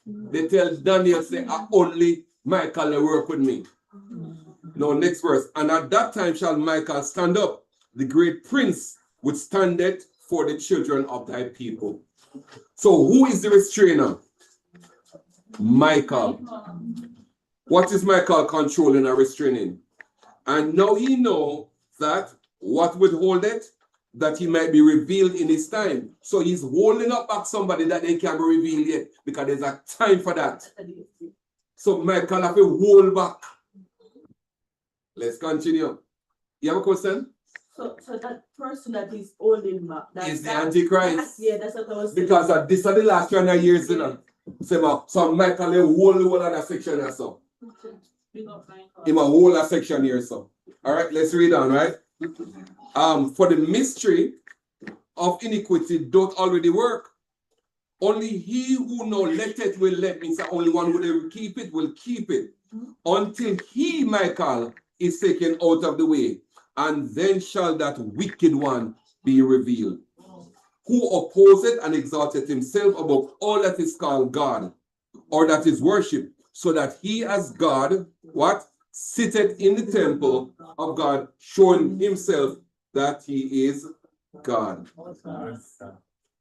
They tell Daniel, say, only Michael will work with me. Now, next verse. And at that time shall Michael stand up, the great prince which standeth for the children of thy people. So who is the restrainer? Michael. What is Michael controlling or restraining? And now he know that what withhold it, that he might be revealed in his time. So he's holding up back somebody that they can't be revealed yet, because there's a time for that. So Michael have to hold back. Let's continue. You have a question? So that person that is holding back, Is the Antichrist. Yeah, that's what I was saying. Because this are the last 200 years, you know. So Michael will hold the whole other section here, so. In a whole other section here, so. All right, let's read on, right? For the mystery of iniquity doth already work. Only he who now letteth will let, means that only one who will keep it will keep it. Until he, Michael, is taken out of the way. And then shall that wicked one be revealed, who opposeth and exalteth himself above all that is called God, or that is worshipped, so that he as God, what? Sitteth in the temple of God, showing himself that he is God.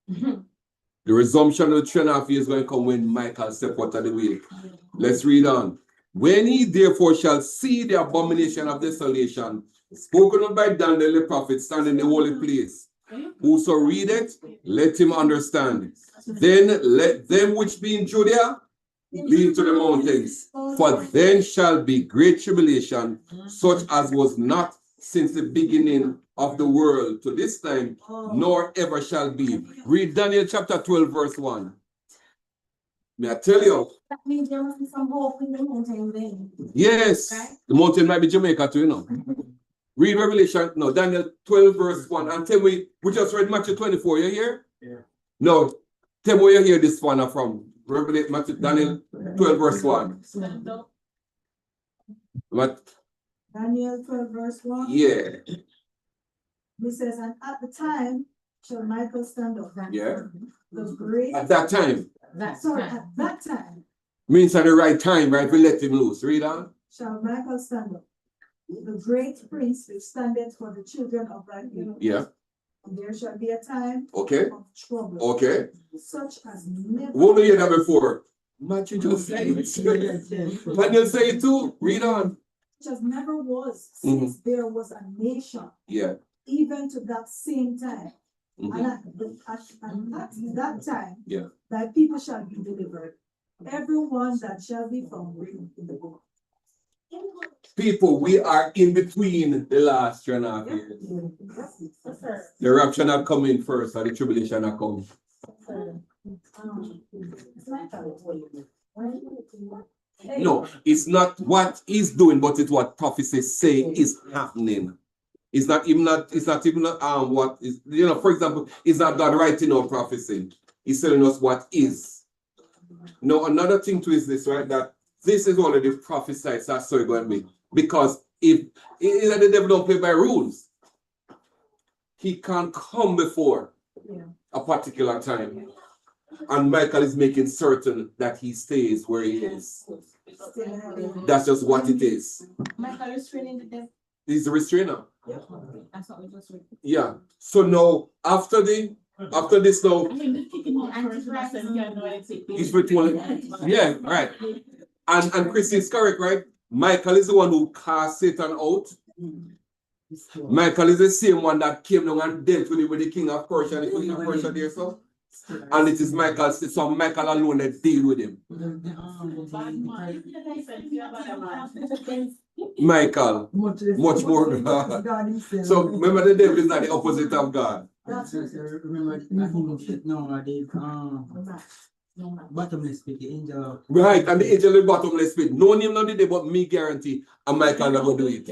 The resumption of the 3.5 years is going to come when Michael steps out of the way. Let's read on. When he therefore shall see the abomination of desolation, spoken of by Daniel the prophet, stand in the holy place. Whoso readeth, let him understand. Then let them which be in Judea leave to the mountains. For then shall be great tribulation, such as was not since the beginning of the world to this time, nor ever shall be. Read Daniel chapter 12, verse 1. May I tell you? That means there must be some hope in the mountain then. Yes. Right? The mountain might be Jamaica too, you know. Read Revelation, no, Daniel 12, verse 1. And tell me, we just read Matthew 24, you hear? Yeah. No, tell me where you hear this one from. Revelation, Matthew, Daniel 12, verse 1. What? Daniel 12, verse 1. Yeah. He says, and at the time shall Michael stand up. Yeah. The great. At that time. At that time. Means at the right time, right? We let him loose. Read on. Shall Michael stand up. The great prince which standeth for the children of thy people. Yeah. And there shall be a time of trouble. Okay. Such as never. What do you hear that before? Matthew just said it. Daniel say it too. Read on. Such as never was since there was a nation. Yeah. Even to that same time. And at that time, yeah, thy people shall be delivered. Everyone that shall be found written in the book. People, we are in between the last 3.5 years. The rapture not coming first, or the tribulation not coming. No, it's not what he's doing, but it's what prophecies say is happening. It's not even what is, you know, for example, it's not God writing our prophecy. He's telling us what is. Now, another thing too is this, right? That this is already prophesied, that's how it's going to be. Because if the devil don't play by rules, he can't come before a particular time. And Michael is making certain that he stays where he is. That's just what it is. Michael is restraining the devil. He's a restrainer. Yeah. That's what we just read. Yeah. So now after this now, he's between, yeah, right. And Chris is correct, right? Michael is the one who cast Satan out. Michael is the same one that came down and dealt with him with the king of Persia and the queen of Persia there, so. And it is Michael, so Michael alone that deal with him. Michael, much more God. So remember, the devil is not the opposite of God. Bottomless pit, the angel. Right, and the angel of bottomless pit. No name not today, but me guarantee, and Michael not going to do it.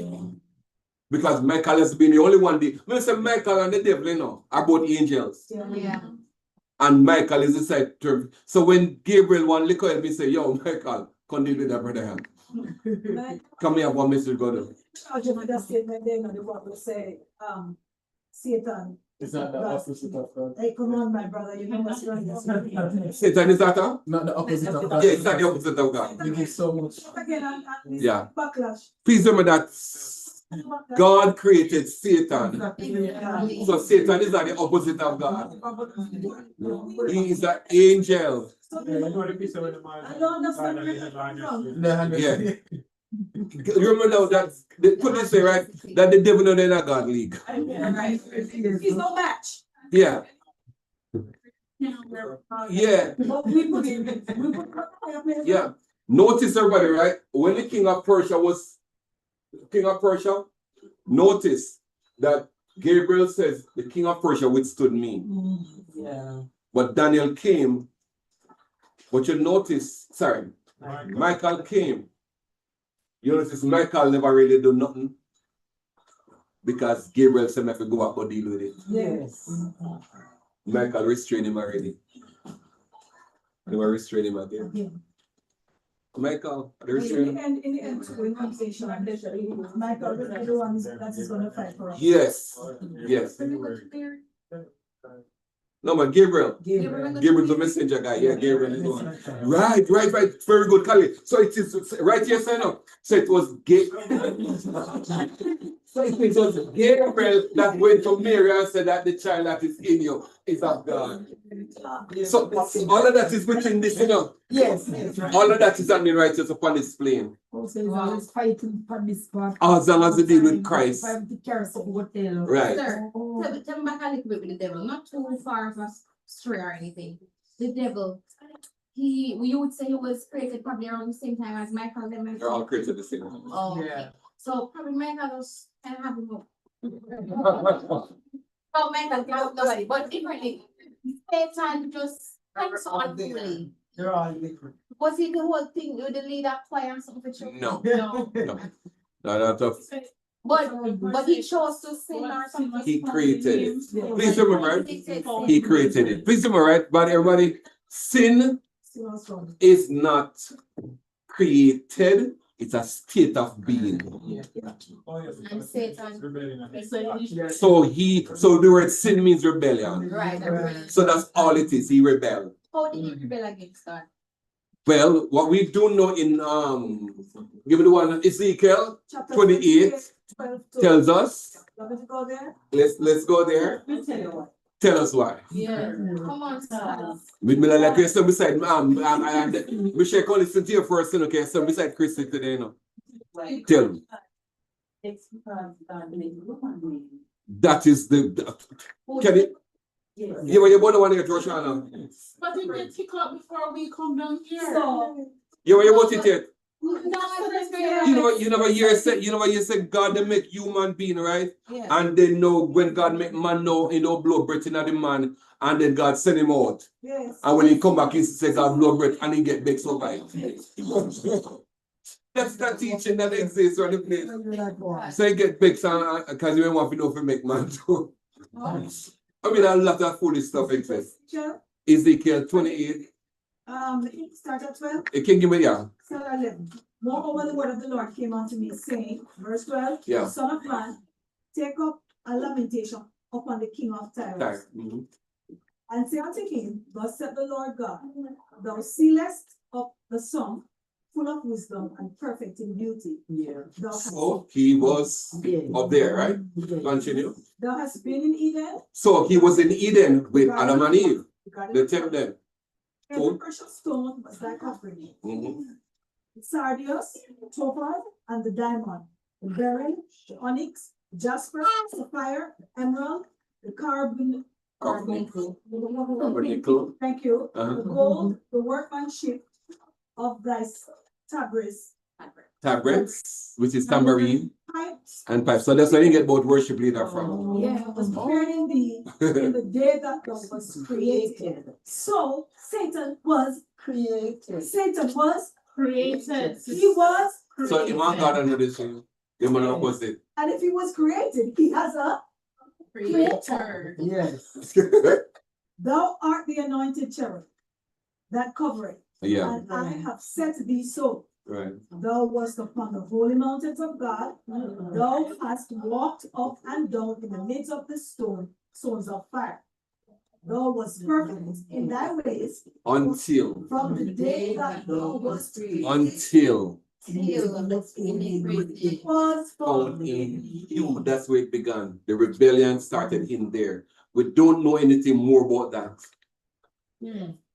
Because Michael has been the only one. I say Michael and the devil, you know, are both angels. Yeah. And Michael is the side term. So when Gabriel one look at me say, yo, Michael, come deal with that brother. Come here, one message go to. I'll just that statement there, and the one will say, Satan. Is that the opposite of God? Hey, come on, my brother, you know what's wrong. Satan is that huh? Not the opposite of God. Yeah, it's not the opposite of God. Thank you so much. Again, yeah. Backlash. Please remember that God created Satan. So Satan is not the opposite of God. He is an angel. So Yeah, I know the piece of the man. I don't understand where Yeah. you're from. Yeah. You remember now that they put this way, right? That the devil not in a God league. Right. He's no match. Yeah. Yeah. But we put it. Yeah. Notice everybody, right? When the king of Persia was king of Persia, notice that Gabriel says the king of Persia withstood me. Yeah. But Daniel came. But you notice, sorry, Michael came. You notice Michael never really do nothing because Gabriel said I could go up and deal with it. Yes. Michael restrained him already. They were restraining him again. Michael, they restrained him. In the end, when conversation, Michael will be the one that is gonna fight for us. Yes. Yes. No, man, Gabriel. Gabriel's the messenger guy. Yeah, Gabriel is the one. Right. Very good, Kali. So it is right here, sign up. So it was So it was Gabriel that went to Mary and said that the child that is in you is of God. So all of that is within this, you know. Yes. All of that is happening right just upon this plane. Also, he's always fighting for this part. As long as they deal with Christ. Right. Sir, tell me back a little bit with the devil, not too far of us stray or anything. The devil, you would say he was created probably around the same time as Michael. They're all created at the same time. Oh, Yeah. so probably Michael was kind of having hope. Oh, Michael can help nobody, but differently. Satan just thanks on fully. They're all different. Was he the whole thing with the leader choir or something? No. No. No, not tough. But he chose to sin or something. He created it. Please remember, right? He created it. Please remember, right? But everybody, sin is not created. It's a state of being. And Satan. So the word sin means rebellion. Right. So that's all it is. He rebelled. How did he rebel against God? Well, what we do know in give me the one Ezekiel 28 tells us. Let's go there. Tell us why. Yeah. Come on, sir. Me like you stand beside me shake on listen to you first, okay? Stand beside Christy today, you know. Tell me. That is the can it? Yeah, but you both want to get Roshana. But it get tick up before we come down here. So, Yeah, what you want it yet? No, You never hear say God they make human being, right? Yeah. And then know when God make man know blow breath in the man and then God send him out. yes. And when he come back, he say God blow breath and he get back so right. That's the teaching that exists on the place. So he get back because you don't want to know if he make man too. I mean a lot of foolish stuff exists. Ezekiel 28. Start at 12. It can give me Start at 11. Moreover, the word of the Lord came unto me, saying, verse 12, Yeah. Son of man, take up a lamentation upon the king of Tyre. And say unto him, thus said the Lord God, thou sealest up the song, full of wisdom and perfect in beauty. Yeah. So he was up there, right? Continue. Thou hast been in Eden. So he was in Eden with Adam and Eve. They tell them. Every precious stone was thy covering. Sardius, topaz, and the diamond, the beryl, the onyx, jasper, sapphire, emerald, the carbon. Carbonicle. Thank you. The gold, the workmanship of thy tabrets, which is tambourine pipes. and pipes. So that's where you get both worship leader from. Yeah, was prepared in thee in the day that thou was created. So Satan was created. Satan was Created. He was So if man God under this thing, you man opposite. and if he was created, he has a Creator. Yes. thou art the anointed cherub that covereth. Yeah, And I have set thee so. right. Thou wast upon the holy mountains of God. Thou hast walked up and down in the midst of the stones of fire. Thou wast perfect in thy ways Until from the day that thou wast created. until It was found in you. That's where it began. The rebellion started in there. We don't know anything more about that.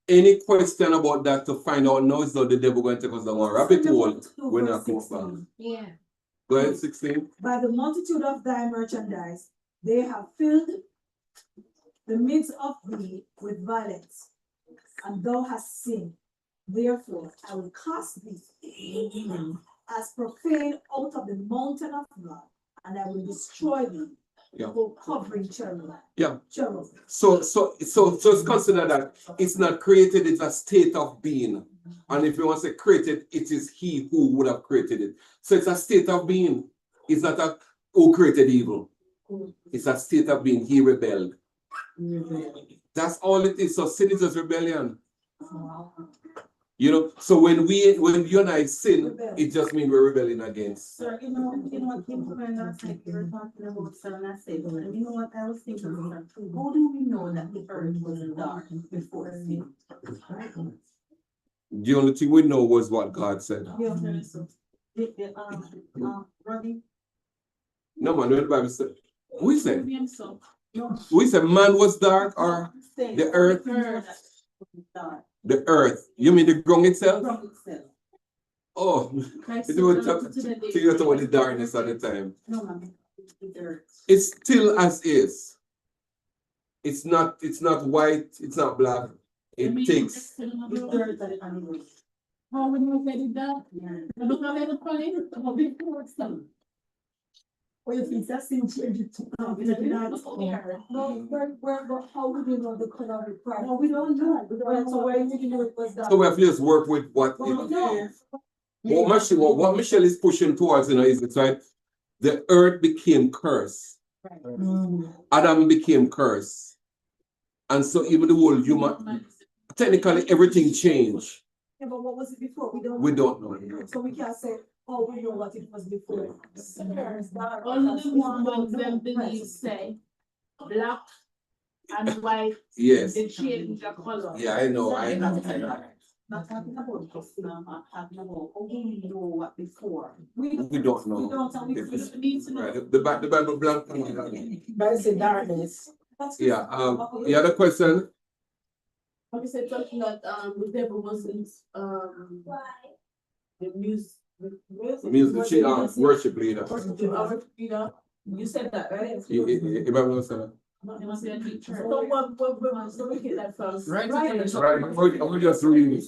Any question about that to find out now is that the devil going to take us down a rabbit hole when I come back. Yeah. Go ahead, 16. By the multitude of thy merchandise, they have filled the midst of thee with violence, and thou hast sinned. Therefore, I will cast thee as profane out of the mountain of God, and I will destroy thee. Yeah. Covering cherub. Yeah. Cherub. So it's consider that it's not created, it's a state of being. And if you want to say created, it is he who would have created it. So it's a state of being. It's not a who created evil. It's a state of being. He rebelled. That's all it is. So sin is just rebellion. You know, so when you and I sin, it just means we're rebelling against. Sir, you know what came to my last night, we were talking about Psalm 7, and you know what I was thinking, how do we know that the earth was dark before sin? The only thing we know was what God said. Yeah, so Roddy? No man, what the Bible said. We said. No. We said man was dark or the earth. The earth. You mean the ground itself? Oh, it was talking about the darkness at the time. No, man. It's still as is. It's not white, it's not black. It takes. How would you get it done? I don't have any point. I'm a big person. Or if it's a sin change it to No, how would you know the color of the price? No, we don't know. So where did you know it was that? So we have to just work with what it is. What Michelle is pushing towards, is it's right. The earth became cursed. Adam became cursed. And so even the whole human, technically everything changed. Yeah, but what was it before? We don't know. So we can't say, oh, we know what it was before. Only the one them believe say black and white. Yes. They change the color. Yeah, I know. Not talking about just now, I'm talking about how do we know what before? We don't know. We don't know. Right. The Bible blank. Bible say darkness. Yeah. The other question. Like I said, talking that the devil wasn't the music Worship leader. You said that, right? If I was So we get that from. Right. I'm just reading.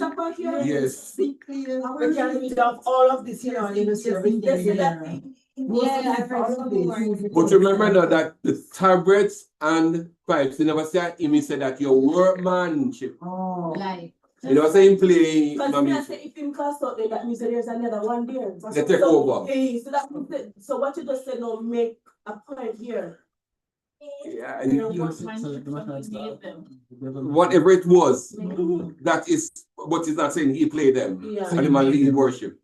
Yes. We can read off all of this here and you see everything there. Yeah, I've heard some more. But remember now that the tabrets and pipes, they never say him, he said that your workmanship. Oh. Like. You never say him play. Because if him cast out there, that means that there's another one there. They take over. So that means that, so what you just said now make a point here. Yeah, Them. whatever it was, that is what he's not saying he played them. Yeah. And the man lead worship.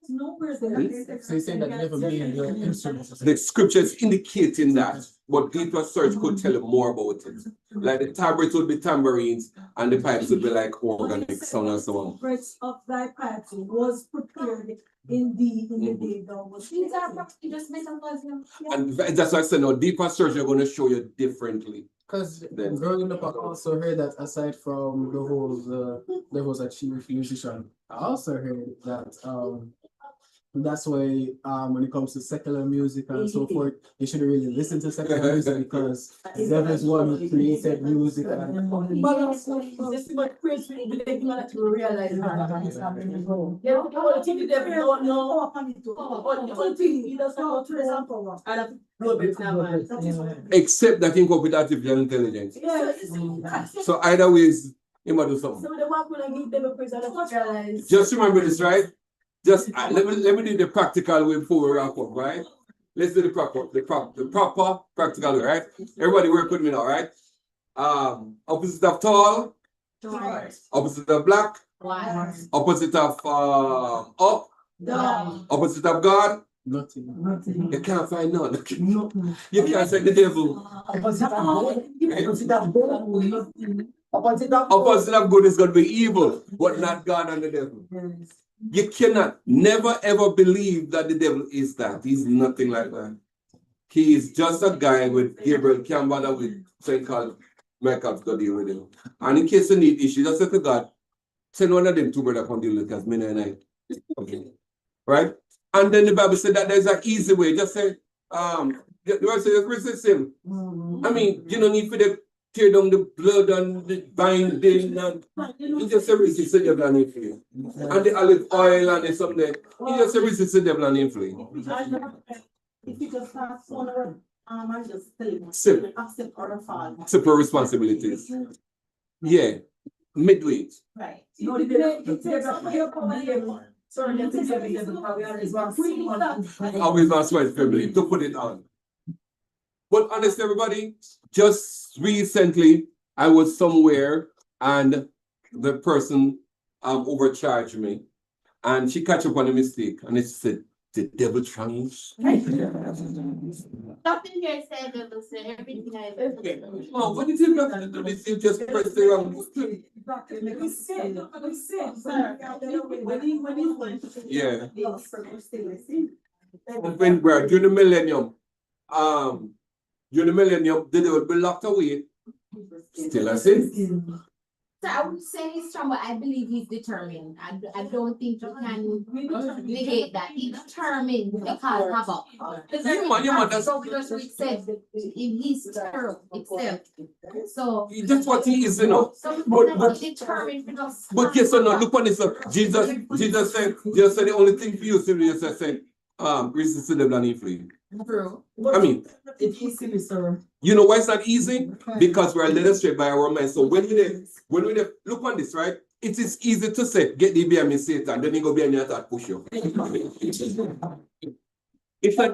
Nowhere's So you saying that never made the instruments. The scriptures indicating that, but deeper search could tell you more about it. Like the tabrets would be tambourines and the pipes would be like organic sound and so on. breath of thy pipes was prepared in thee in the day thou was. These are probably just metaphors. And that's why I said, no, deeper search are going to show you differently. Because Then- growing up, I also heard that aside from the whole there was a chief musician, I also heard that that's why when it comes to secular music and so forth, you shouldn't really listen to secular music because the devil is one who created music. But this is what praise we believe that you realize. Yeah, the only thing the devil don't know. The only thing he doesn't know to the power. And that's no bit now, man. Except that he come with artificial intelligence. Yeah. So either ways, he might do something. So the one who give them a praise and realize. Just remember this, right? Just let me do the practical way before we wrap up, right? Let's do the proper practical way, right? Everybody work with me now, right? Opposite of tall, opposite of black, opposite of up, opposite of God. Nothing. You can't find none. You can't find the devil. Opposite of good is going to be evil, but not God and the devil. You cannot never ever believe that the devil is that. He's nothing like that. He is just a guy with Gabriel can't bother with something called Michael's got to deal with him. And in case you need issue, just say to God, send one of them two brother come deal with it, because me and I. Okay. Right? And then the Bible said that there's an easy way. Just say, the Bible says resist him. I mean, you don't need for them tear down the blood and the binding and you just say resist the devil and influence. And the olive oil and the something. You just say resist the devil and influence. If you just start following, and just Simple. accept other fall. Simple responsibilities. Yeah. Midway. Right. No, Always not sweat family to put it on. But honestly, everybody, just recently I was somewhere and the person overcharged me and she catch up on a mistake and it said the devil tries. Nothing here said devil said everything I Oh, what did you have to do this? You just press the wrong button. Yeah. When we're during the millennium, the devil will be locked away. Still a sin. So I would say he's strong, but I believe he's determined. I don't think you can negate that. He's determined because Havoc. That's because we said in his term itself. So that's what he is, you know. But determined because. But yes or no, look on this. Jesus said the only thing for you to do is say, resist the devil and influence. I mean, it's easy, sir. You know why it's not easy? Because we're led astray by our mind. So when we look on this, right? It is easy to say, get the behind me, Satan, then you go behind me and start push you. It's a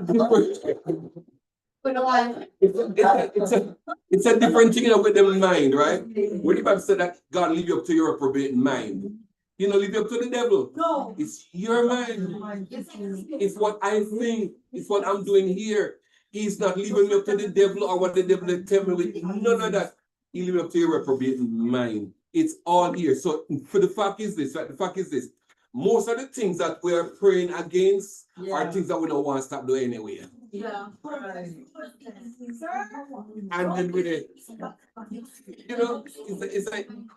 different. It's a different thing with the mind, right? When the Bible said that God leave you up to your reprobate mind, you know, leave you up to the devil. No, it's your mind. It's what I think. It's what I'm doing here. He's not leaving me up to the devil or what the devil will tell me with none of that. He leave me up to your reprobate mind. It's all here. So for the fact is this, right? The fact is this. Most of the things that we're praying against are things that we don't want to stop doing anyway. Yeah. And then with it, you know,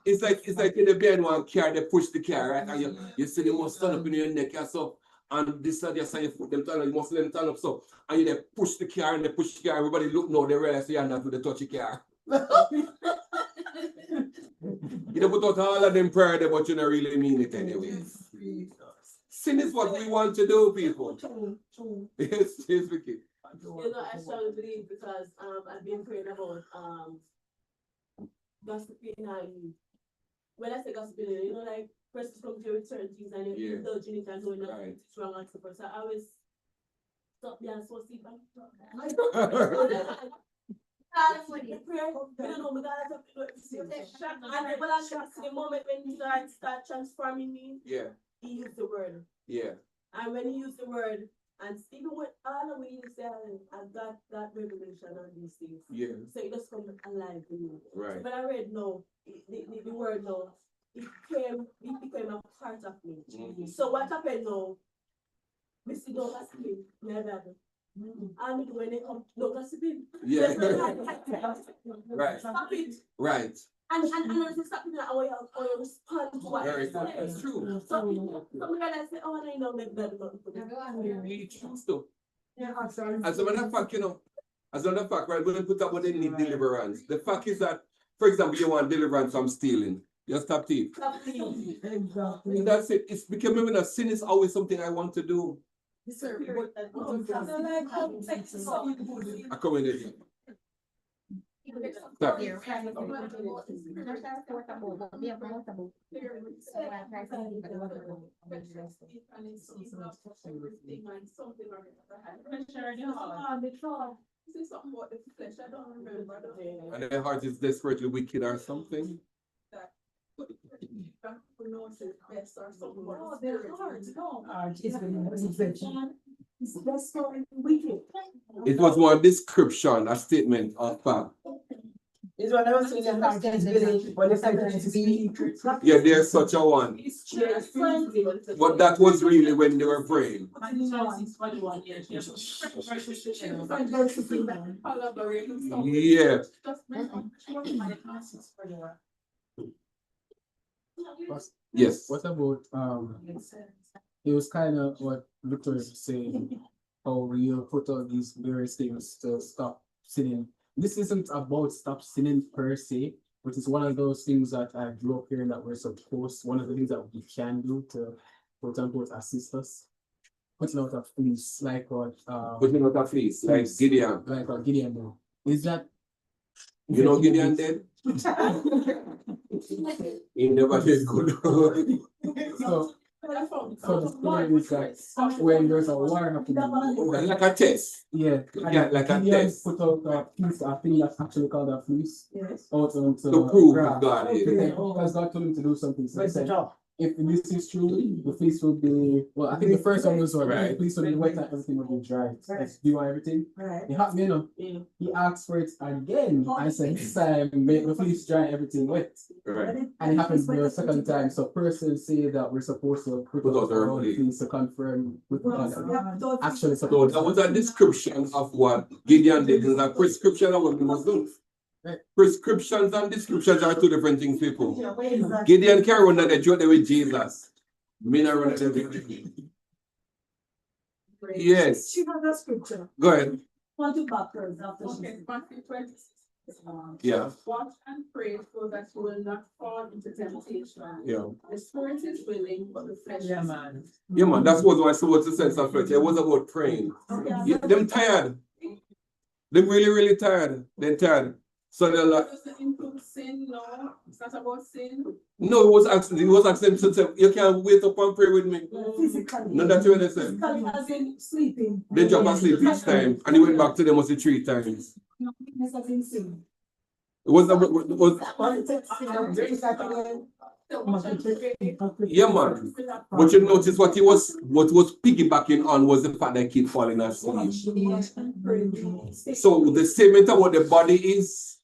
it's like in the bed one car, they push the car, right? And you see them must stand up in your neck and so, and this and that, you put them turn up, you must let them turn up so, and you they push the car and they push the car, everybody look now, they realize you're not with the touchy car. You don't put out all of them prayer there, but you don't really mean it anyway. Sin is what we want to do, people. Yes, Vicky. You know, I strongly believe because I've been praying about gossiping and when I say gossiping, you know, like persons come to certain things and you're indulging it and knowing that it's wrong and so forth. So I always stop there and so see back. I don't know, the moment when God start transforming me, he used the word. And when he used the word, and even with all the way you say, I got that revelation on these things. So it just comes alive to me. Right. But I read now, the word now, it became a part of me. So what happened now? We see no gossiping, and when they come, no gossiping. Right. Stop it. Right. And if you stop it, how you respond to what Very true. That's true. Some realize say, oh, I know make that not put Really true stuff. As a matter of fact, you know, as a matter of fact, right, we're going to put up what they need deliverance. The fact is that, for example, you want deliverance from stealing. You stop thief. Exactly. That's it. It's becoming a sin is always something I want to do. I come in there. And their heart is desperately wicked or something. It was one description, a statement of fact. It's what I was saying, the heart is willing, but the second is weak. Yeah, there's such a one. But that was really when they were praying. Yeah. Yes. What about it was kind of what Victor was saying, how you put out these various things to stop sinning. This isn't about stop sinning per se, but it's one of those things that I grew up hearing that we're supposed, one of the things that we can do to quote unquote assist us. Putting out a fleece, like what Putting out a fleece, like Gideon. Like what Gideon did. Is that you know Gideon did? He never did good. So the story is that when there's a war happening, like a test. Yeah, like a Gideon test. put out a fleece, a thing that's actually called a fleece. Yes. Out onto To prove grass. God is. Because God told him to do something. So he said, if this is true, the fleece will be, well, I think the first one was what, right? The fleece will be wet and everything will be dry. Like, do you want everything? Right. It happened, you know. Yeah. He asked for it again. I said, this time, make the fleece dry, everything wet. Right. And it happened the second time. So persons say that we're supposed to put out our own fleece to confirm with God. Actually, So that was a description of what Gideon did. It's a prescription of what we must do. Prescriptions and descriptions are two different things, people. Gideon can run that journey with Jesus. Me not run that. Yes. She has a scripture. Go ahead. Want to backwards after Okay, Matthew 26. Yeah. Watch and pray so that you will not fall into temptation. Yeah. The spirit is willing, but the flesh is weak. Yeah, man. That's what I saw. What's the sense of flesh? It was about praying. Yeah, them tired. Them really, really tired. They're tired. So they're like. Does it include sin? No, it's not about sin. No, it was asking to say, you can't wait up and pray with me. Physically. No, that's what they said. Physically, as in sleeping. They jump asleep each time, and he went back to them was 3 times. No, weakness as in sin. It was yeah, man. But you notice what was piggybacking on was the fact that he keep falling asleep. So the statement about the body is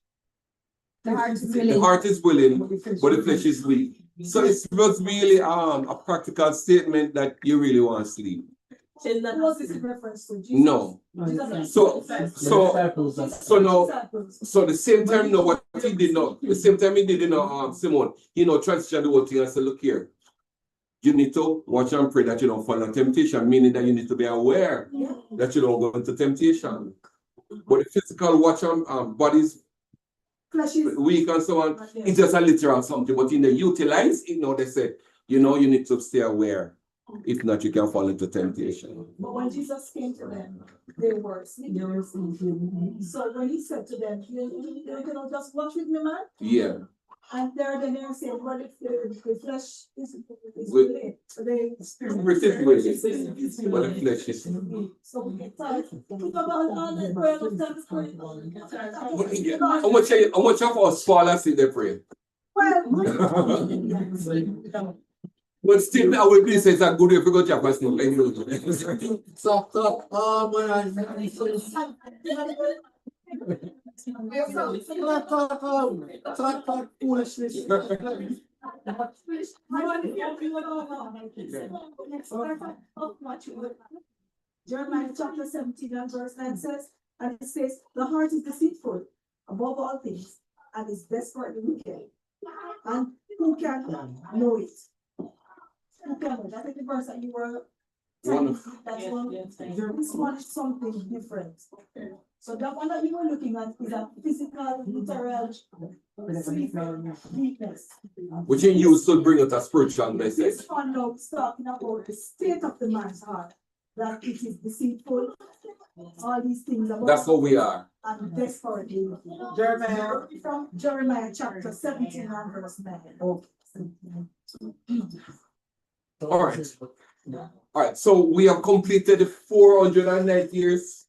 The heart is willing. the heart is willing, but the flesh is weak. So it was really a practical statement that you really want to sleep. Was this in reference to Jesus? No. So now, so the same time, no, what he did not, the same time he did Simon, transition the whole thing and say, look here, you need to watch and pray that you don't fall into temptation, meaning that you need to be aware that you don't go into temptation. But the physical watch on bodies weak and so on, it's just a literal something, but in the utilize, they say, you need to stay aware. If not, you can fall into temptation. But when Jesus came to them, they were sleeping. So when he said to them, you cannot just watch with me, man. Yeah. And they're saying, well, if the flesh is willing, so they Spirit is willing, but the flesh is. so we get tired. Think about all the prayer of times praying. How much of us fall asleep they pray? Well, But still, I will please say it's a good way if you go to your personal life. Jeremiah chapter 17 and verse 9 says, and it says, the heart is deceitful above all things and is desperately wicked. And who can know it? Who can know it? I think the verse that you were telling, that's one. This one is something different. So that one that you were looking at is a physical, literal weakness. Which you use to bring out a spiritual message. This one now is talking about the state of the man's heart, that it is deceitful, all these things about. That's how we are. And desperately. Jeremiah. From Jeremiah chapter 17 and verse 9. All right. So we have completed 409 years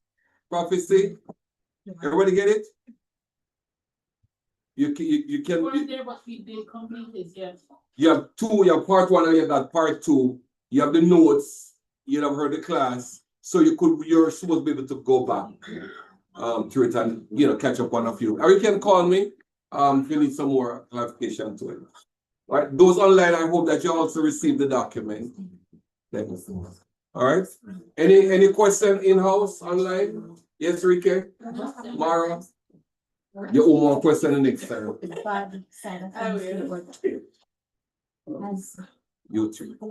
prophecy. Everybody get it? You can. You have two. You have part one and you have that part two. You have the notes. You have heard the class, so you're supposed to be able to go back through it and catch up one of you. Or you can call me if you need some more clarification to it. All right, those online, I hope that you also received the document. Thank you. All right, any question in-house online? Yes, Rike? Mara? You owe more question the next time. Bad side of I will. things. You too.